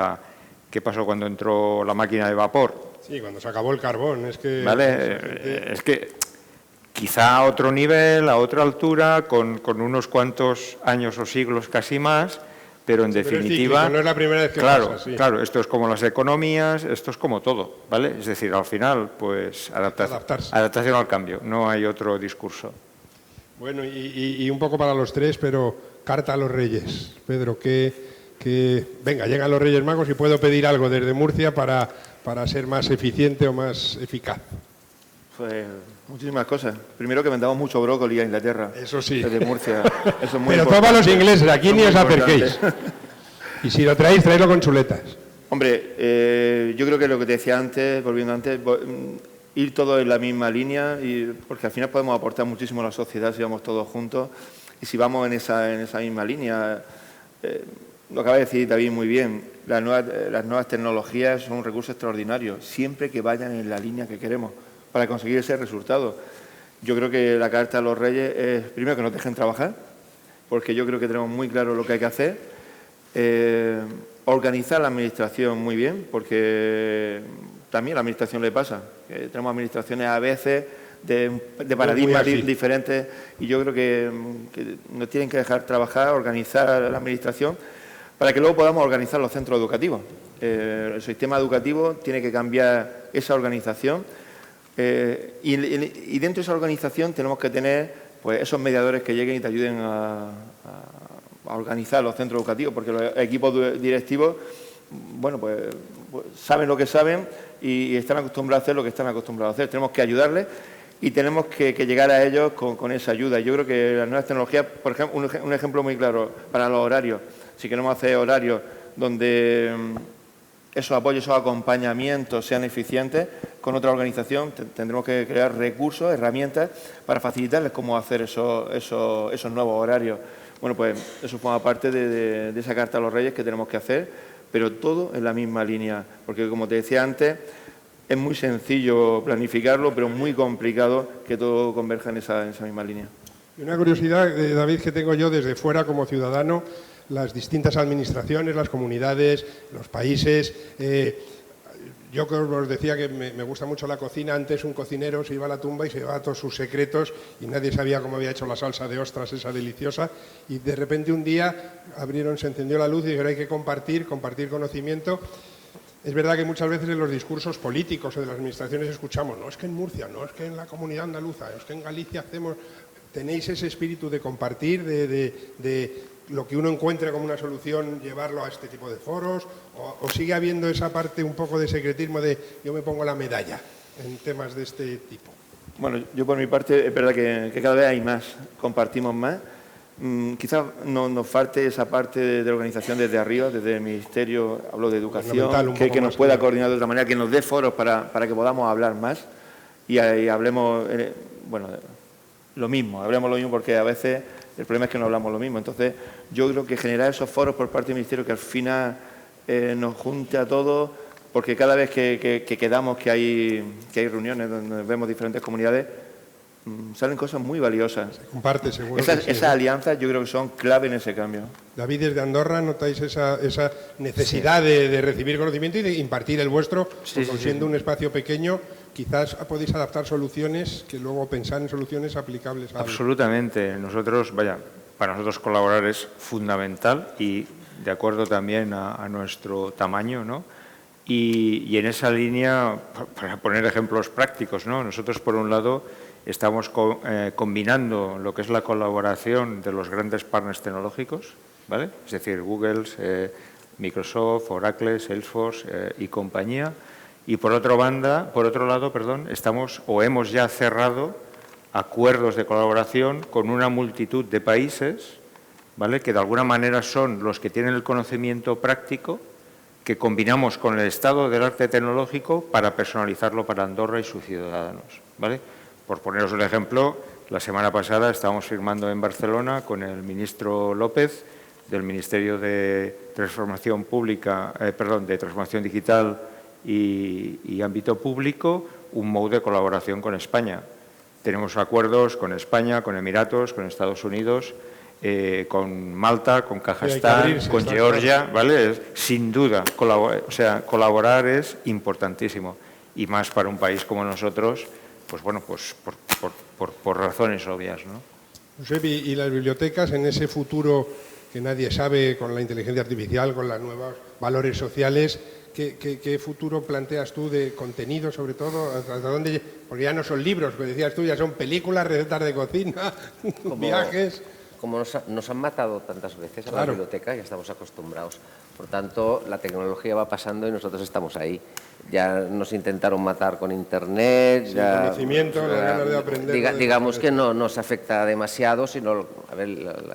Speaker 3: ¿qué pasó cuando entró la máquina de vapor?
Speaker 1: Sí, cuando se acabó el carbón, es que...
Speaker 3: ¿Vale? Es que quizá a otro nivel, a otra altura, con unos cuantos años o siglos casi más, pero en definitiva...
Speaker 1: Pero no es la primera vez que
Speaker 3: claro,
Speaker 1: pasa, sí.
Speaker 3: Claro, esto es como las economías, esto es como todo, ¿vale? Es decir, al final, pues
Speaker 1: Adaptarse.
Speaker 3: adaptación al cambio, no hay otro discurso.
Speaker 1: Bueno, y un poco para los tres, pero carta a los Reyes. Pedro, venga, llegan los Reyes Magos y puedo pedir algo desde Murcia para ser más eficiente o más eficaz.
Speaker 2: Pues muchísimas cosas. Primero, que vendamos mucho brócoli a Inglaterra.
Speaker 1: Eso sí.
Speaker 2: Desde Murcia. Eso es muy
Speaker 1: Pero
Speaker 2: importante.
Speaker 1: todos los ingleses, aquí
Speaker 2: Eso
Speaker 1: ni
Speaker 2: es
Speaker 1: os
Speaker 2: muy
Speaker 1: acerquéis.
Speaker 2: importante.
Speaker 1: Y si lo traéis, traedlo con chuletas.
Speaker 2: Hombre, yo creo que lo que te decía antes, volviendo antes, ir todos en la misma línea, porque al final podemos aportar muchísimo a la sociedad si vamos todos juntos. Y si vamos en esa misma línea, lo acaba de decir David muy bien, las nuevas tecnologías son un recurso extraordinario, siempre que vayan en la línea que queremos para conseguir ese resultado. Yo creo que la carta a los Reyes es, primero, que nos dejen trabajar, porque yo creo que tenemos muy claro lo que hay que hacer. Organizar la administración muy bien, porque también a la administración le pasa. Tenemos administraciones a veces de paradigmas diferentes, y yo creo que nos tienen que dejar trabajar, organizar la administración, para que luego podamos organizar los centros educativos. El sistema educativo tiene que cambiar esa organización, y dentro de esa organización tenemos que tener, pues, esos mediadores que lleguen y te ayuden a organizar los centros educativos, porque los equipos directivos, bueno, pues saben lo que saben y están acostumbrados a hacer lo que están acostumbrados a hacer. Tenemos que ayudarles y tenemos que llegar a ellos con esa ayuda. Yo creo que las nuevas tecnologías, por ejemplo, un ejemplo muy claro para los horarios. Si queremos hacer horarios donde esos apoyos, esos acompañamientos sean eficientes, con otra organización tendremos que crear recursos, herramientas para facilitarles cómo hacer esos nuevos horarios. Bueno, pues eso forma parte de esa carta a los Reyes que tenemos que hacer, pero todo en la misma línea, porque como te decía antes, es muy sencillo planificarlo, pero muy complicado que todo converja en esa misma línea.
Speaker 1: Y una curiosidad, David, que tengo yo desde fuera como ciudadano, las distintas administraciones, las comunidades, los países. Yo que os decía que me gusta mucho la cocina. Antes un cocinero se iba a la tumba y se llevaba todos sus secretos y nadie sabía cómo había hecho la salsa de ostras esa deliciosa. Y de repente un día se encendió la luz y dijeron hay que compartir conocimiento. Es verdad que muchas veces en los discursos políticos o de las administraciones escuchamos, no es que en Murcia, no es que en la comunidad andaluza, es que en Galicia hacemos... ¿Tenéis ese espíritu de compartir, de lo que uno encuentre como una solución, llevarlo a este tipo de foros? ¿O sigue habiendo esa parte un poco de secretismo de yo me pongo la medalla en temas de este tipo?
Speaker 2: Bueno, yo por mi parte es verdad que cada vez hay más, compartimos más. Quizás nos falte esa parte de organización desde arriba, desde el Ministerio, hablo de Educación, que nos pueda coordinar de otra manera, que nos dé foros para que podamos hablar más y hablemos, hablemos lo mismo porque a veces el problema es que no hablamos lo mismo. Entonces, yo creo que generar esos foros por parte del Ministerio que al final nos junte a todos, porque cada vez que quedamos, que hay reuniones donde vemos diferentes comunidades, salen cosas muy valiosas.
Speaker 1: Se comparte, seguro.
Speaker 2: Esas alianzas yo creo que son clave en ese cambio.
Speaker 1: David, desde Andorra, ¿notáis esa necesidad de recibir conocimiento y de impartir el vuestro? Siendo un espacio pequeño, quizás podéis adaptar soluciones que luego pensar en soluciones aplicables.
Speaker 3: Absolutamente. Para nosotros colaborar es fundamental y de acuerdo también a nuestro tamaño, ¿no? Y en esa línea, para poner ejemplos prácticos, ¿no? Nosotros, por un lado, estamos combinando lo que es la colaboración de los grandes partners tecnológicos, ¿vale? Es decir, Google, Microsoft, Oracle, Salesforce y compañía. Y por otro lado, hemos ya cerrado acuerdos de colaboración con una multitud de países, ¿vale? Que de alguna manera son los que tienen el conocimiento práctico que combinamos con el estado del arte tecnológico para personalizarlo para Andorra y sus ciudadanos, ¿vale? Por poneros un ejemplo, la semana pasada estábamos firmando en Barcelona con el ministro López del Ministerio de Transformación Digital y Ámbito Público, un MOU de colaboración con España. Tenemos acuerdos con España, con Emiratos, con Estados Unidos, con Malta, con Kazajstán, con Georgia, ¿vale? Sin duda, colaborar es importantísimo y más para un país como nosotros, pues bueno, pues por razones obvias, ¿no?
Speaker 1: Josep, y las bibliotecas en ese futuro que nadie sabe, con la inteligencia artificial, con los nuevos valores sociales, ¿qué futuro planteas tú de contenido, sobre todo? ¿Hasta dónde? Porque ya no son libros, como decías tú, ya son películas, recetas de cocina, viajes.
Speaker 4: Como nos han matado tantas veces a la biblioteca, ya estamos acostumbrados. Por tanto, la tecnología va pasando y nosotros estamos ahí. Ya nos intentaron matar con Internet.
Speaker 1: Sí, ya, conocimiento, las ganas de aprender.
Speaker 4: Digamos que no nos afecta demasiado, sino, a ver,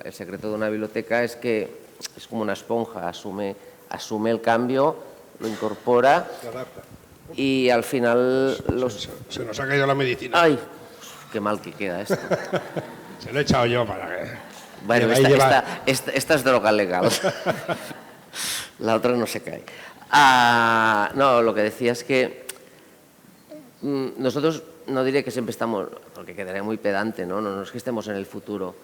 Speaker 4: el secreto de una biblioteca es que es como una esponja, asume el cambio, lo incorpora y al final...
Speaker 1: Se nos ha caído la medicina.
Speaker 4: ¡Ay! ¡Qué mal que queda esto!
Speaker 1: Se lo he echado yo para que...
Speaker 4: Bueno, esta es droga legal. La otra no se cae. No, lo que decía es que nosotros, no diré que siempre estamos, porque quedaría muy pedante, no es que estemos en el futuro,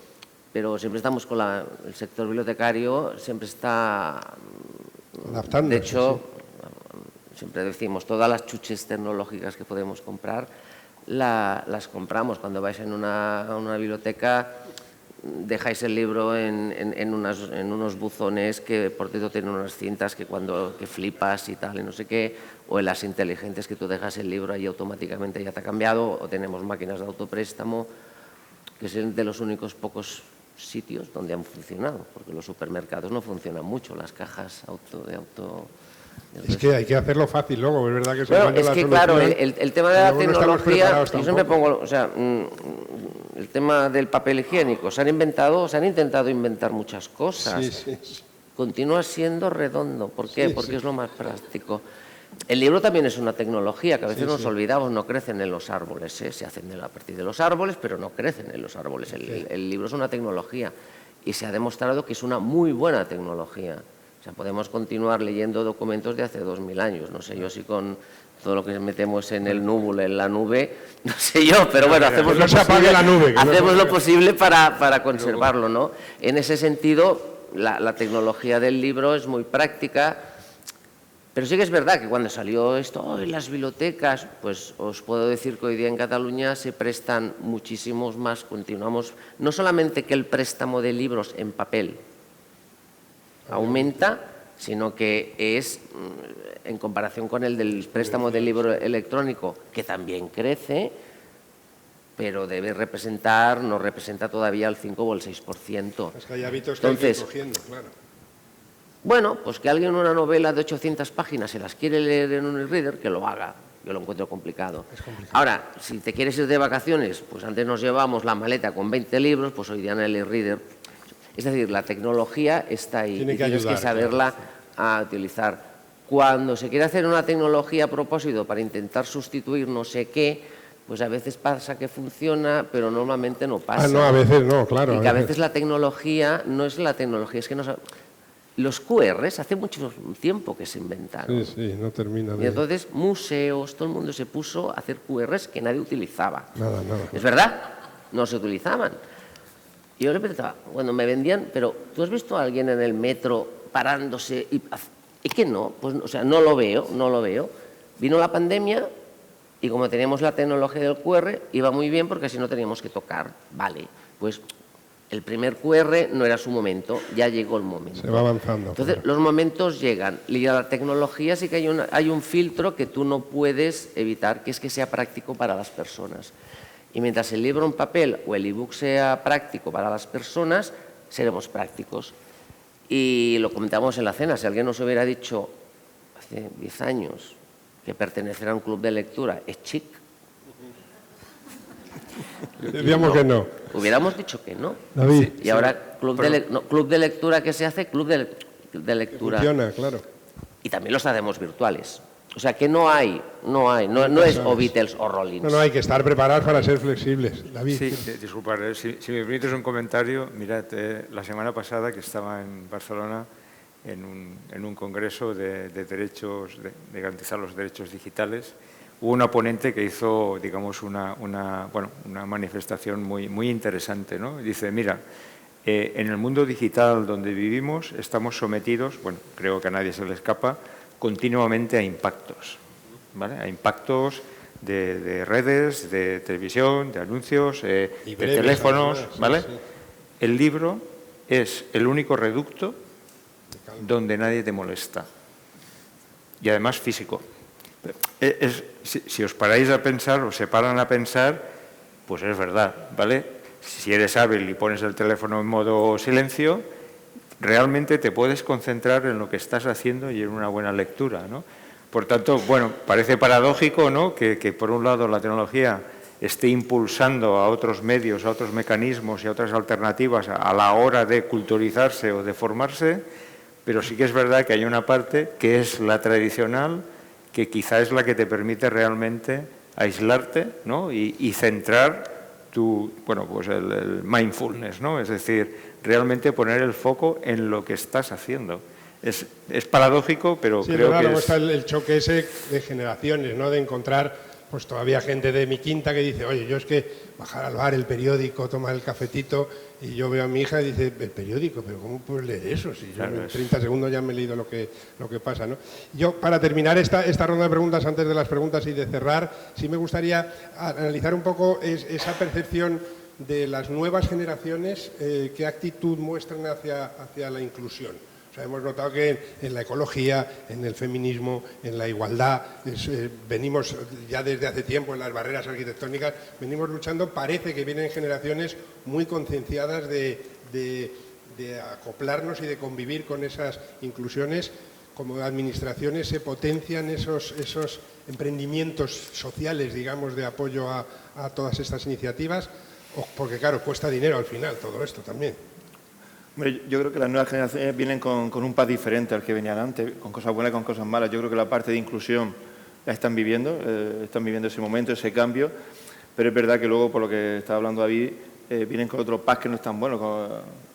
Speaker 4: pero siempre estamos con el sector bibliotecario, siempre está
Speaker 1: adaptándose.
Speaker 4: De hecho, siempre decimos, todas las chuches tecnológicas que podemos comprar, las compramos. Cuando vais en una biblioteca, dejáis el libro en unos buzones que por dentro tienen unas cintas que flipas y tal, y no sé qué, o en las inteligentes que tú dejas el libro ahí automáticamente ya te ha cambiado, o tenemos máquinas de autopréstamo, que son de los únicos pocos sitios donde han funcionado, porque los supermercados no funcionan mucho, las cajas de auto...
Speaker 1: Es que hay que hacerlo fácil luego, es verdad que
Speaker 4: claro, el tema de la tecnología, yo siempre pongo, el tema del papel higiénico, se han intentado inventar muchas cosas.
Speaker 1: Sí.
Speaker 4: continúa siendo redondo. ¿Por qué?
Speaker 1: Sí,
Speaker 4: Porque
Speaker 1: sí.
Speaker 4: es lo más práctico. El libro también es una tecnología que a veces nos olvidamos, no crecen en los árboles, ¿eh? Se hacen a partir de los árboles, pero no crecen en los árboles. El libro es una tecnología y se ha demostrado que es una muy buena tecnología. O sea, podemos continuar leyendo documentos de hace 2000 años. No sé yo si con todo lo que metemos en el núvol, en la nube, no sé yo, pero bueno, hacemos
Speaker 1: no se apague la nube,
Speaker 4: hacemos lo posible para conservarlo, ¿no? En ese sentido, la tecnología del libro es muy práctica. Pero sí que es verdad que cuando salió esto en las bibliotecas, pues os puedo decir que hoy día en Cataluña se prestan muchísimos más, continuamos, no solamente que el préstamo de libros en papel aumenta, sino que es, en comparación con el del préstamo del libro electrónico, que también crece, pero debe representar, no representa todavía el 5 o el 6%.
Speaker 1: Es que hay hábitos que hay que ir cogiendo, claro.
Speaker 4: Bueno, pues que alguien una novela de 800 páginas se las quiere leer en un e-reader, que lo haga. Yo lo encuentro complicado.
Speaker 1: Es complicado.
Speaker 4: Ahora, si te quieres ir de vacaciones, pues antes nos llevábamos la maleta con 20 libros, pues hoy día en el e-reader. Es decir, la tecnología está ahí
Speaker 1: Tiene
Speaker 4: y
Speaker 1: que
Speaker 4: tienes
Speaker 1: ayudar,
Speaker 4: que saberla a utilizar. Cuando se quiere hacer una tecnología a propósito para intentar sustituir no sé qué, pues a veces pasa que funciona, pero normalmente no pasa.
Speaker 1: Ah, no, a veces no, claro.
Speaker 4: Y que a veces la tecnología no es la tecnología, es que no sabe. Los QRs hace mucho tiempo que se inventaron.
Speaker 1: Sí, sí, no termina
Speaker 4: Y
Speaker 1: de...
Speaker 4: entonces museos, todo el mundo se puso a hacer QRs que nadie utilizaba.
Speaker 1: Nada, nada.
Speaker 4: ¿Es verdad? No se utilizaban. Y yo le preguntaba, cuando me vendían, pero ¿tú has visto a alguien en el metro parándose? ¿Y qué no? Pues, o sea, no lo veo. Vino la pandemia y como teníamos la tecnología del QR, iba muy bien porque así no teníamos que tocar. Vale, pues el primer QR no era su momento, ya llegó el momento.
Speaker 1: Se va avanzando.
Speaker 4: Entonces, los momentos llegan. Y a la tecnología sí que hay un filtro que tú no puedes evitar, que es que sea práctico para las personas. Y mientras el libro en papel o el ebook sea práctico para las personas, seremos prácticos. Y lo comentamos en la cena, si alguien nos hubiera dicho hace 10 años que pertenecer a un club de lectura es chic,
Speaker 1: Decíamos que no.
Speaker 4: hubiéramos dicho que no.
Speaker 1: David.
Speaker 4: Y ahora, club de lectura, ¿qué se hace? Club de lectura.
Speaker 1: Funciona, claro.
Speaker 4: Y también los hacemos virtuales. O sea que no es o Beatles o Rollins.
Speaker 1: No, hay que estar preparados para ser flexibles. David.
Speaker 3: Sí, disculpad, si me permites un comentario, mirad, la semana pasada que estaba en Barcelona en un congreso de derechos, de garantizar los derechos digitales, hubo una ponente que hizo, digamos, una manifestación muy interesante, ¿no? Dice, mira, en el mundo digital donde vivimos estamos sometidos, bueno, creo que a nadie se le escapa, continuamente a impactos, ¿vale? A impactos de redes, de televisión, de anuncios, de teléfonos,
Speaker 1: además,
Speaker 3: ¿vale?
Speaker 1: Sí.
Speaker 3: El libro es el único reducto donde nadie te molesta y además físico. Si os paráis a pensar, os se paran a pensar, pues es verdad, ¿vale? Si eres hábil y pones el teléfono en modo silencio, realmente te puedes concentrar en lo que estás haciendo y en una buena lectura, ¿no? Por tanto, bueno, parece paradójico, ¿no?, que por un lado la tecnología esté impulsando a otros medios, a otros mecanismos y a otras alternativas a la hora de culturizarse o de formarse, pero sí que es verdad que hay una parte que es la tradicional, que quizá es la que te permite realmente aislarte, ¿no?, y centrar el mindfulness, ¿no? Es decir, realmente poner el foco en lo que estás haciendo. Es paradójico, pero
Speaker 1: Sí,
Speaker 3: creo que
Speaker 1: luego
Speaker 3: es...
Speaker 1: está el choque ese de generaciones, ¿no? De encontrar, pues todavía gente de mi quinta que dice, oye, yo es que bajar al bar el periódico, tomar el cafetito, y yo veo a mi hija y dice, el periódico, pero ¿cómo puedes leer eso? Si yo en 30 segundos ya me he leído lo que pasa, ¿no? Yo, para terminar esta ronda de preguntas, antes de las preguntas y de cerrar, sí me gustaría analizar un poco esa percepción de las nuevas generaciones, qué actitud muestran hacia la inclusión. O sea, hemos notado que en la ecología, en el feminismo, en la igualdad, venimos ya desde hace tiempo en las barreras arquitectónicas, venimos luchando, parece que vienen generaciones muy concienciadas de acoplarnos y de convivir con esas inclusiones. Como administraciones se potencian esos emprendimientos sociales, digamos, de apoyo a todas estas iniciativas, porque claro, cuesta dinero al final todo esto también.
Speaker 2: Hombre, yo creo que las nuevas generaciones vienen con un PAC diferente al que venían antes, con cosas buenas y con cosas malas. Yo creo que la parte de inclusión la están viviendo ese momento, ese cambio, pero es verdad que luego, por lo que estaba hablando David, vienen con otros PAC que no están buenos,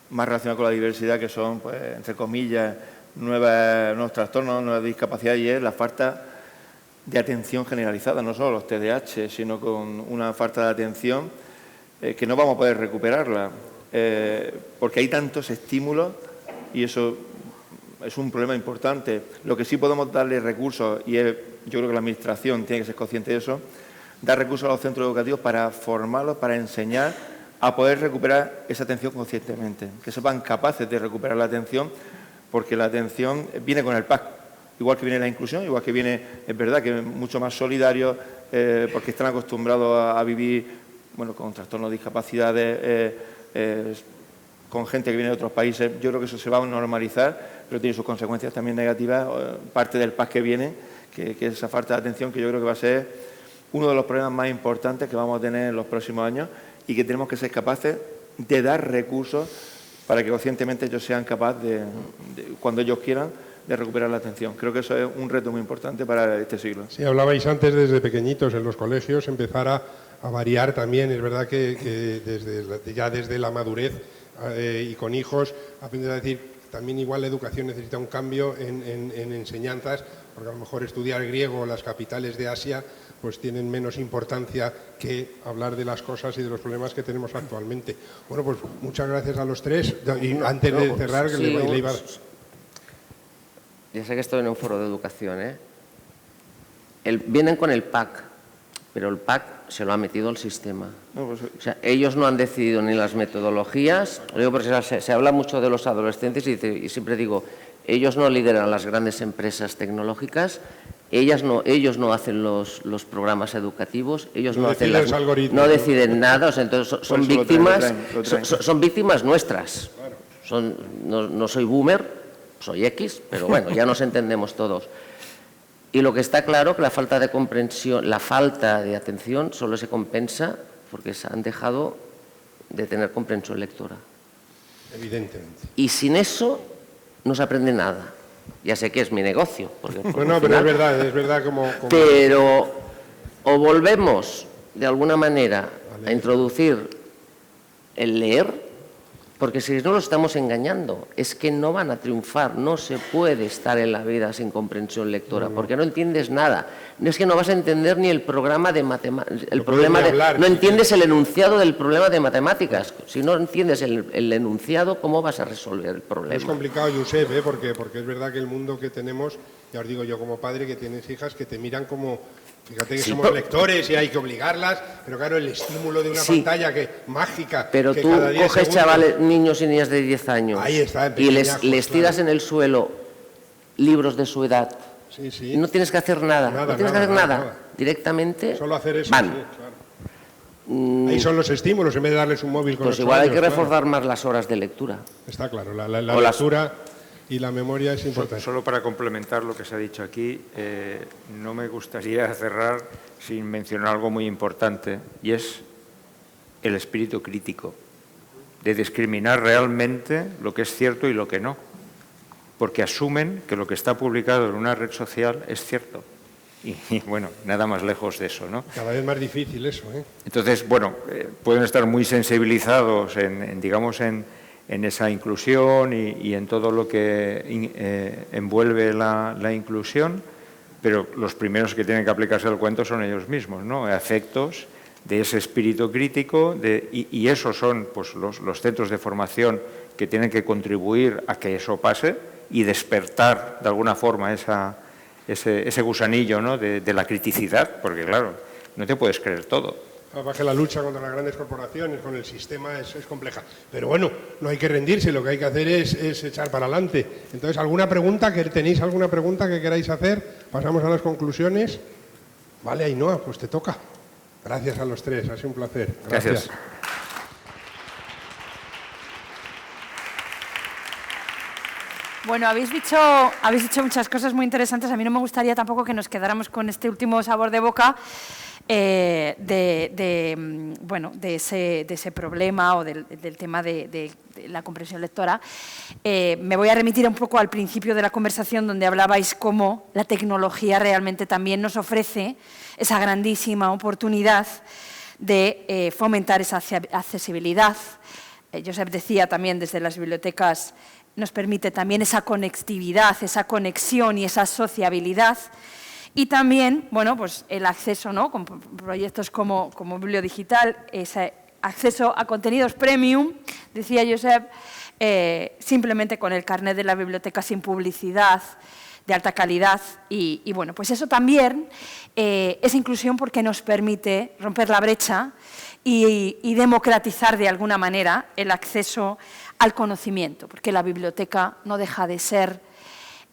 Speaker 2: más relacionados con la diversidad, que son, pues, entre comillas, nuevos trastornos, nuevas discapacidades, y es la falta de atención generalizada, no solo los TDAH, sino con una falta de atención que no vamos a poder recuperarla, porque hay tantos estímulos y eso es un problema importante. Lo que sí podemos darle recursos, y yo creo que la Administración tiene que ser consciente de eso, dar recursos a los centros educativos para formarlos, para enseñar a poder recuperar esa atención conscientemente, que sean capaces de recuperar la atención, porque la atención viene con el PAC, igual que viene la inclusión, igual que viene, es verdad, que es mucho más solidario, porque están acostumbrados a vivir, bueno, con trastornos de discapacidades, con gente que viene de otros países. Yo creo que eso se va a normalizar, pero tiene sus consecuencias también negativas, parte del PAC que viene, que es esa falta de atención, que yo creo que va a ser uno de los problemas más importantes que vamos a tener en los próximos años, y que tenemos que ser capaces de dar recursos para que conscientemente ellos sean capaces cuando ellos quieran, de recuperar la atención. Creo que eso es un reto muy importante para este siglo.
Speaker 1: Sí, hablabais antes desde pequeñitos en los colegios, empezar a variar también. Es verdad que desde la madurez y con hijos, aprender a decir, también igual la educación necesita un cambio en enseñanzas, porque a lo mejor estudiar griego o las capitales de Asia pues tienen menos importancia que hablar de las cosas y de los problemas que tenemos actualmente. Bueno, pues muchas gracias a los tres. Y antes de cerrar, que
Speaker 4: sí,
Speaker 1: le iba...
Speaker 4: Ya sé que estoy en un foro de educación, vienen con el PAC, pero el PAC se lo ha metido el sistema.
Speaker 2: No, pues,
Speaker 4: o sea, ellos no han decidido ni las metodologías. Lo digo porque se habla mucho de los adolescentes y siempre digo, ellos no lideran las grandes empresas tecnológicas, ellos no hacen los programas educativos, ellos no deciden nada, o sea, entonces son víctimas, son víctimas nuestras. No soy boomer, soy X, pero bueno, ya nos entendemos todos. Y lo que está claro que la falta de comprensión, la falta de atención solo se compensa porque se han dejado de tener comprensión lectora.
Speaker 1: Evidentemente.
Speaker 4: Y sin eso no se aprende nada. Ya sé que es mi negocio. Porque
Speaker 1: Bueno, pero es verdad como...
Speaker 4: Pero o volvemos de alguna manera a introducir el leer, porque si no los estamos engañando, es que no van a triunfar, no se puede estar en la vida sin comprensión lectora, porque no entiendes nada. Es que no vas a entender ni el programa de matemáticas, no entiendes el enunciado del problema de matemáticas. Si no entiendes el enunciado, ¿cómo vas a resolver el problema?
Speaker 1: Es complicado, Josep, porque es verdad que el mundo que tenemos, ya os digo yo como padre que tienes hijas que te miran como... Fíjate que somos lectores y hay que obligarlas, pero claro, el estímulo de una pantalla mágica.
Speaker 4: Pero
Speaker 1: que
Speaker 4: tú
Speaker 1: cada 10
Speaker 4: coges
Speaker 1: segundos,
Speaker 4: chavales, niños y niñas de 10 años
Speaker 1: ahí está,
Speaker 4: y les tiras en el suelo libros de su edad.
Speaker 1: Sí, sí.
Speaker 4: Y no tienes que hacer nada. No tienes que hacer nada. Directamente
Speaker 1: solo hacer eso,
Speaker 4: van.
Speaker 1: Sí, claro. Ahí son los estímulos, en vez de darles un móvil con
Speaker 4: Pues
Speaker 1: 8
Speaker 4: igual
Speaker 1: años,
Speaker 4: hay que reforzar más las horas de lectura.
Speaker 1: Está claro, la lectura y la memoria es importante.
Speaker 3: Solo para complementar lo que se ha dicho aquí, no me gustaría cerrar sin mencionar algo muy importante, y es el espíritu crítico, de discriminar realmente lo que es cierto y lo que no, porque asumen que lo que está publicado en una red social es cierto. Y bueno, nada más lejos de eso, ¿no?
Speaker 1: Cada vez más difícil eso, ¿eh?
Speaker 3: Entonces, bueno, pueden estar muy sensibilizados en esa inclusión y en todo lo que envuelve la inclusión, pero los primeros que tienen que aplicarse al cuento son ellos mismos, ¿no? A efectos de ese espíritu crítico y esos son pues, los centros de formación que tienen que contribuir a que eso pase y despertar de alguna forma ese gusanillo, ¿no? de la criticidad, porque claro, no te puedes creer todo.
Speaker 1: Capaz que la lucha contra las grandes corporaciones, con el sistema, es compleja. Pero bueno, no hay que rendirse, lo que hay que hacer es echar para adelante. Entonces, ¿tenéis alguna pregunta que queráis hacer? Pasamos a las conclusiones. Vale, Ainhoa, pues te toca. Gracias a los tres, ha sido un placer. Gracias.
Speaker 5: Bueno, habéis dicho muchas cosas muy interesantes. A mí no me gustaría tampoco que nos quedáramos con este último sabor de boca. bueno, de ese problema o del tema de la comprensión lectora. Me voy a remitir un poco al principio de la conversación donde hablabais cómo la tecnología realmente también nos ofrece esa grandísima oportunidad de fomentar esa accesibilidad. Josep decía también desde las bibliotecas nos permite también esa conectividad, esa conexión y esa sociabilidad. Y también, bueno, pues el acceso, ¿no?, con proyectos como Bibliodigital, ese acceso a contenidos premium, decía Josep, simplemente con el carnet de la biblioteca sin publicidad, de alta calidad. Y bueno, pues eso también es inclusión porque nos permite romper la brecha y democratizar de alguna manera el acceso al conocimiento, porque la biblioteca no deja de ser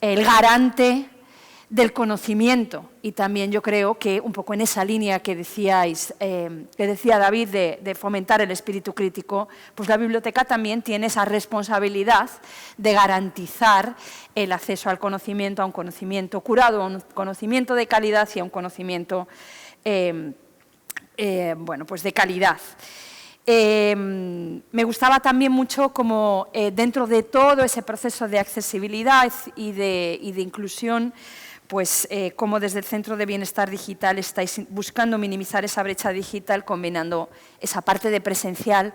Speaker 5: el garante del conocimiento. Y también yo creo que un poco en esa línea que decíais, que decía David, de fomentar el espíritu crítico, pues la biblioteca también tiene esa responsabilidad de garantizar el acceso al conocimiento, a un conocimiento curado, a un conocimiento de calidad y a un conocimiento bueno, pues de calidad. Me gustaba también mucho como dentro de todo ese proceso de accesibilidad y de inclusión, pues como desde el Centro de Bienestar Digital estáis buscando minimizar esa brecha digital combinando esa parte de presencial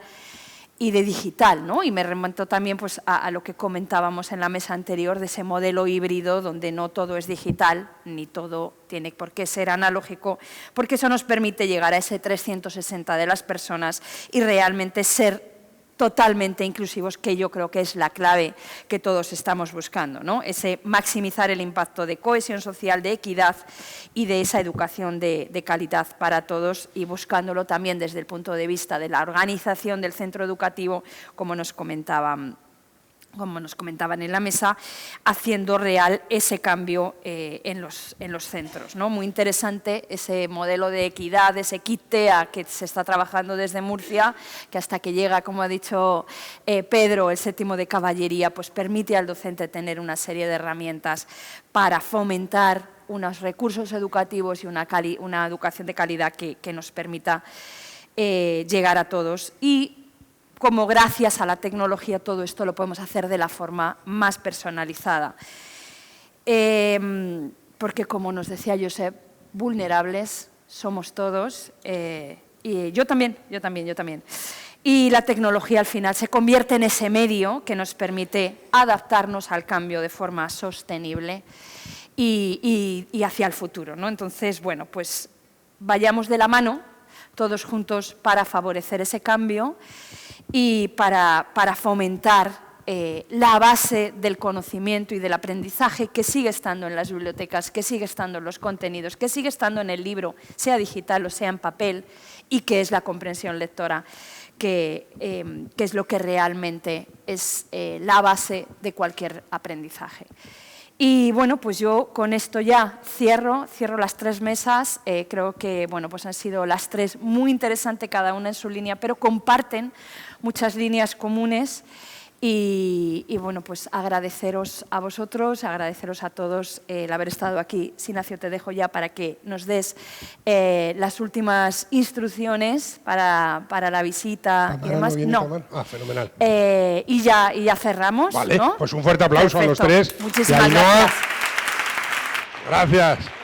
Speaker 5: y de digital, ¿no? Y me remonto también pues, a lo que comentábamos en la mesa anterior de ese modelo híbrido donde no todo es digital, ni todo tiene por qué ser analógico, porque eso nos permite llegar a ese 360 de las personas y realmente ser totalmente inclusivos, que yo creo que es la clave que todos estamos buscando, ¿no? Ese maximizar el impacto de cohesión social, de equidad y de esa educación de calidad para todos y buscándolo también desde el punto de vista de la organización del centro educativo, como nos comentaban en la mesa, haciendo real ese cambio en los centros, ¿no? Muy interesante ese modelo de equidad, ese kit TEA que se está trabajando desde Murcia, que hasta que llega, como ha dicho Pedro, el 7º de caballería, pues permite al docente tener una serie de herramientas para fomentar unos recursos educativos y una educación de calidad que nos permita llegar a todos. Y como gracias a la tecnología todo esto lo podemos hacer de la forma más personalizada. Porque como nos decía Josep, vulnerables somos todos, y yo también. Y la tecnología al final se convierte en ese medio que nos permite adaptarnos al cambio de forma sostenible y hacia el futuro, ¿no? Entonces, bueno, pues vayamos de la mano todos juntos para favorecer ese cambio y para fomentar la base del conocimiento y del aprendizaje que sigue estando en las bibliotecas, que sigue estando en los contenidos, que sigue estando en el libro, sea digital o sea en papel, y que es la comprensión lectora, que es lo que realmente es la base de cualquier aprendizaje. Y bueno, pues yo con esto ya cierro las 3 mesas. Creo que bueno, pues han sido las 3 muy interesantes, cada una en su línea, pero comparten muchas líneas comunes. Y bueno, pues agradeceros a vosotros, agradeceros a todos el haber estado aquí. Ignacio, te dejo ya para que nos des las últimas instrucciones para la visita y demás.
Speaker 1: No. Ah, fenomenal.
Speaker 5: Y ya cerramos.
Speaker 1: Vale,
Speaker 5: ¿no?
Speaker 1: pues un fuerte aplauso. Perfecto. A los 3.
Speaker 5: Muchísimas gracias.
Speaker 1: Gracias.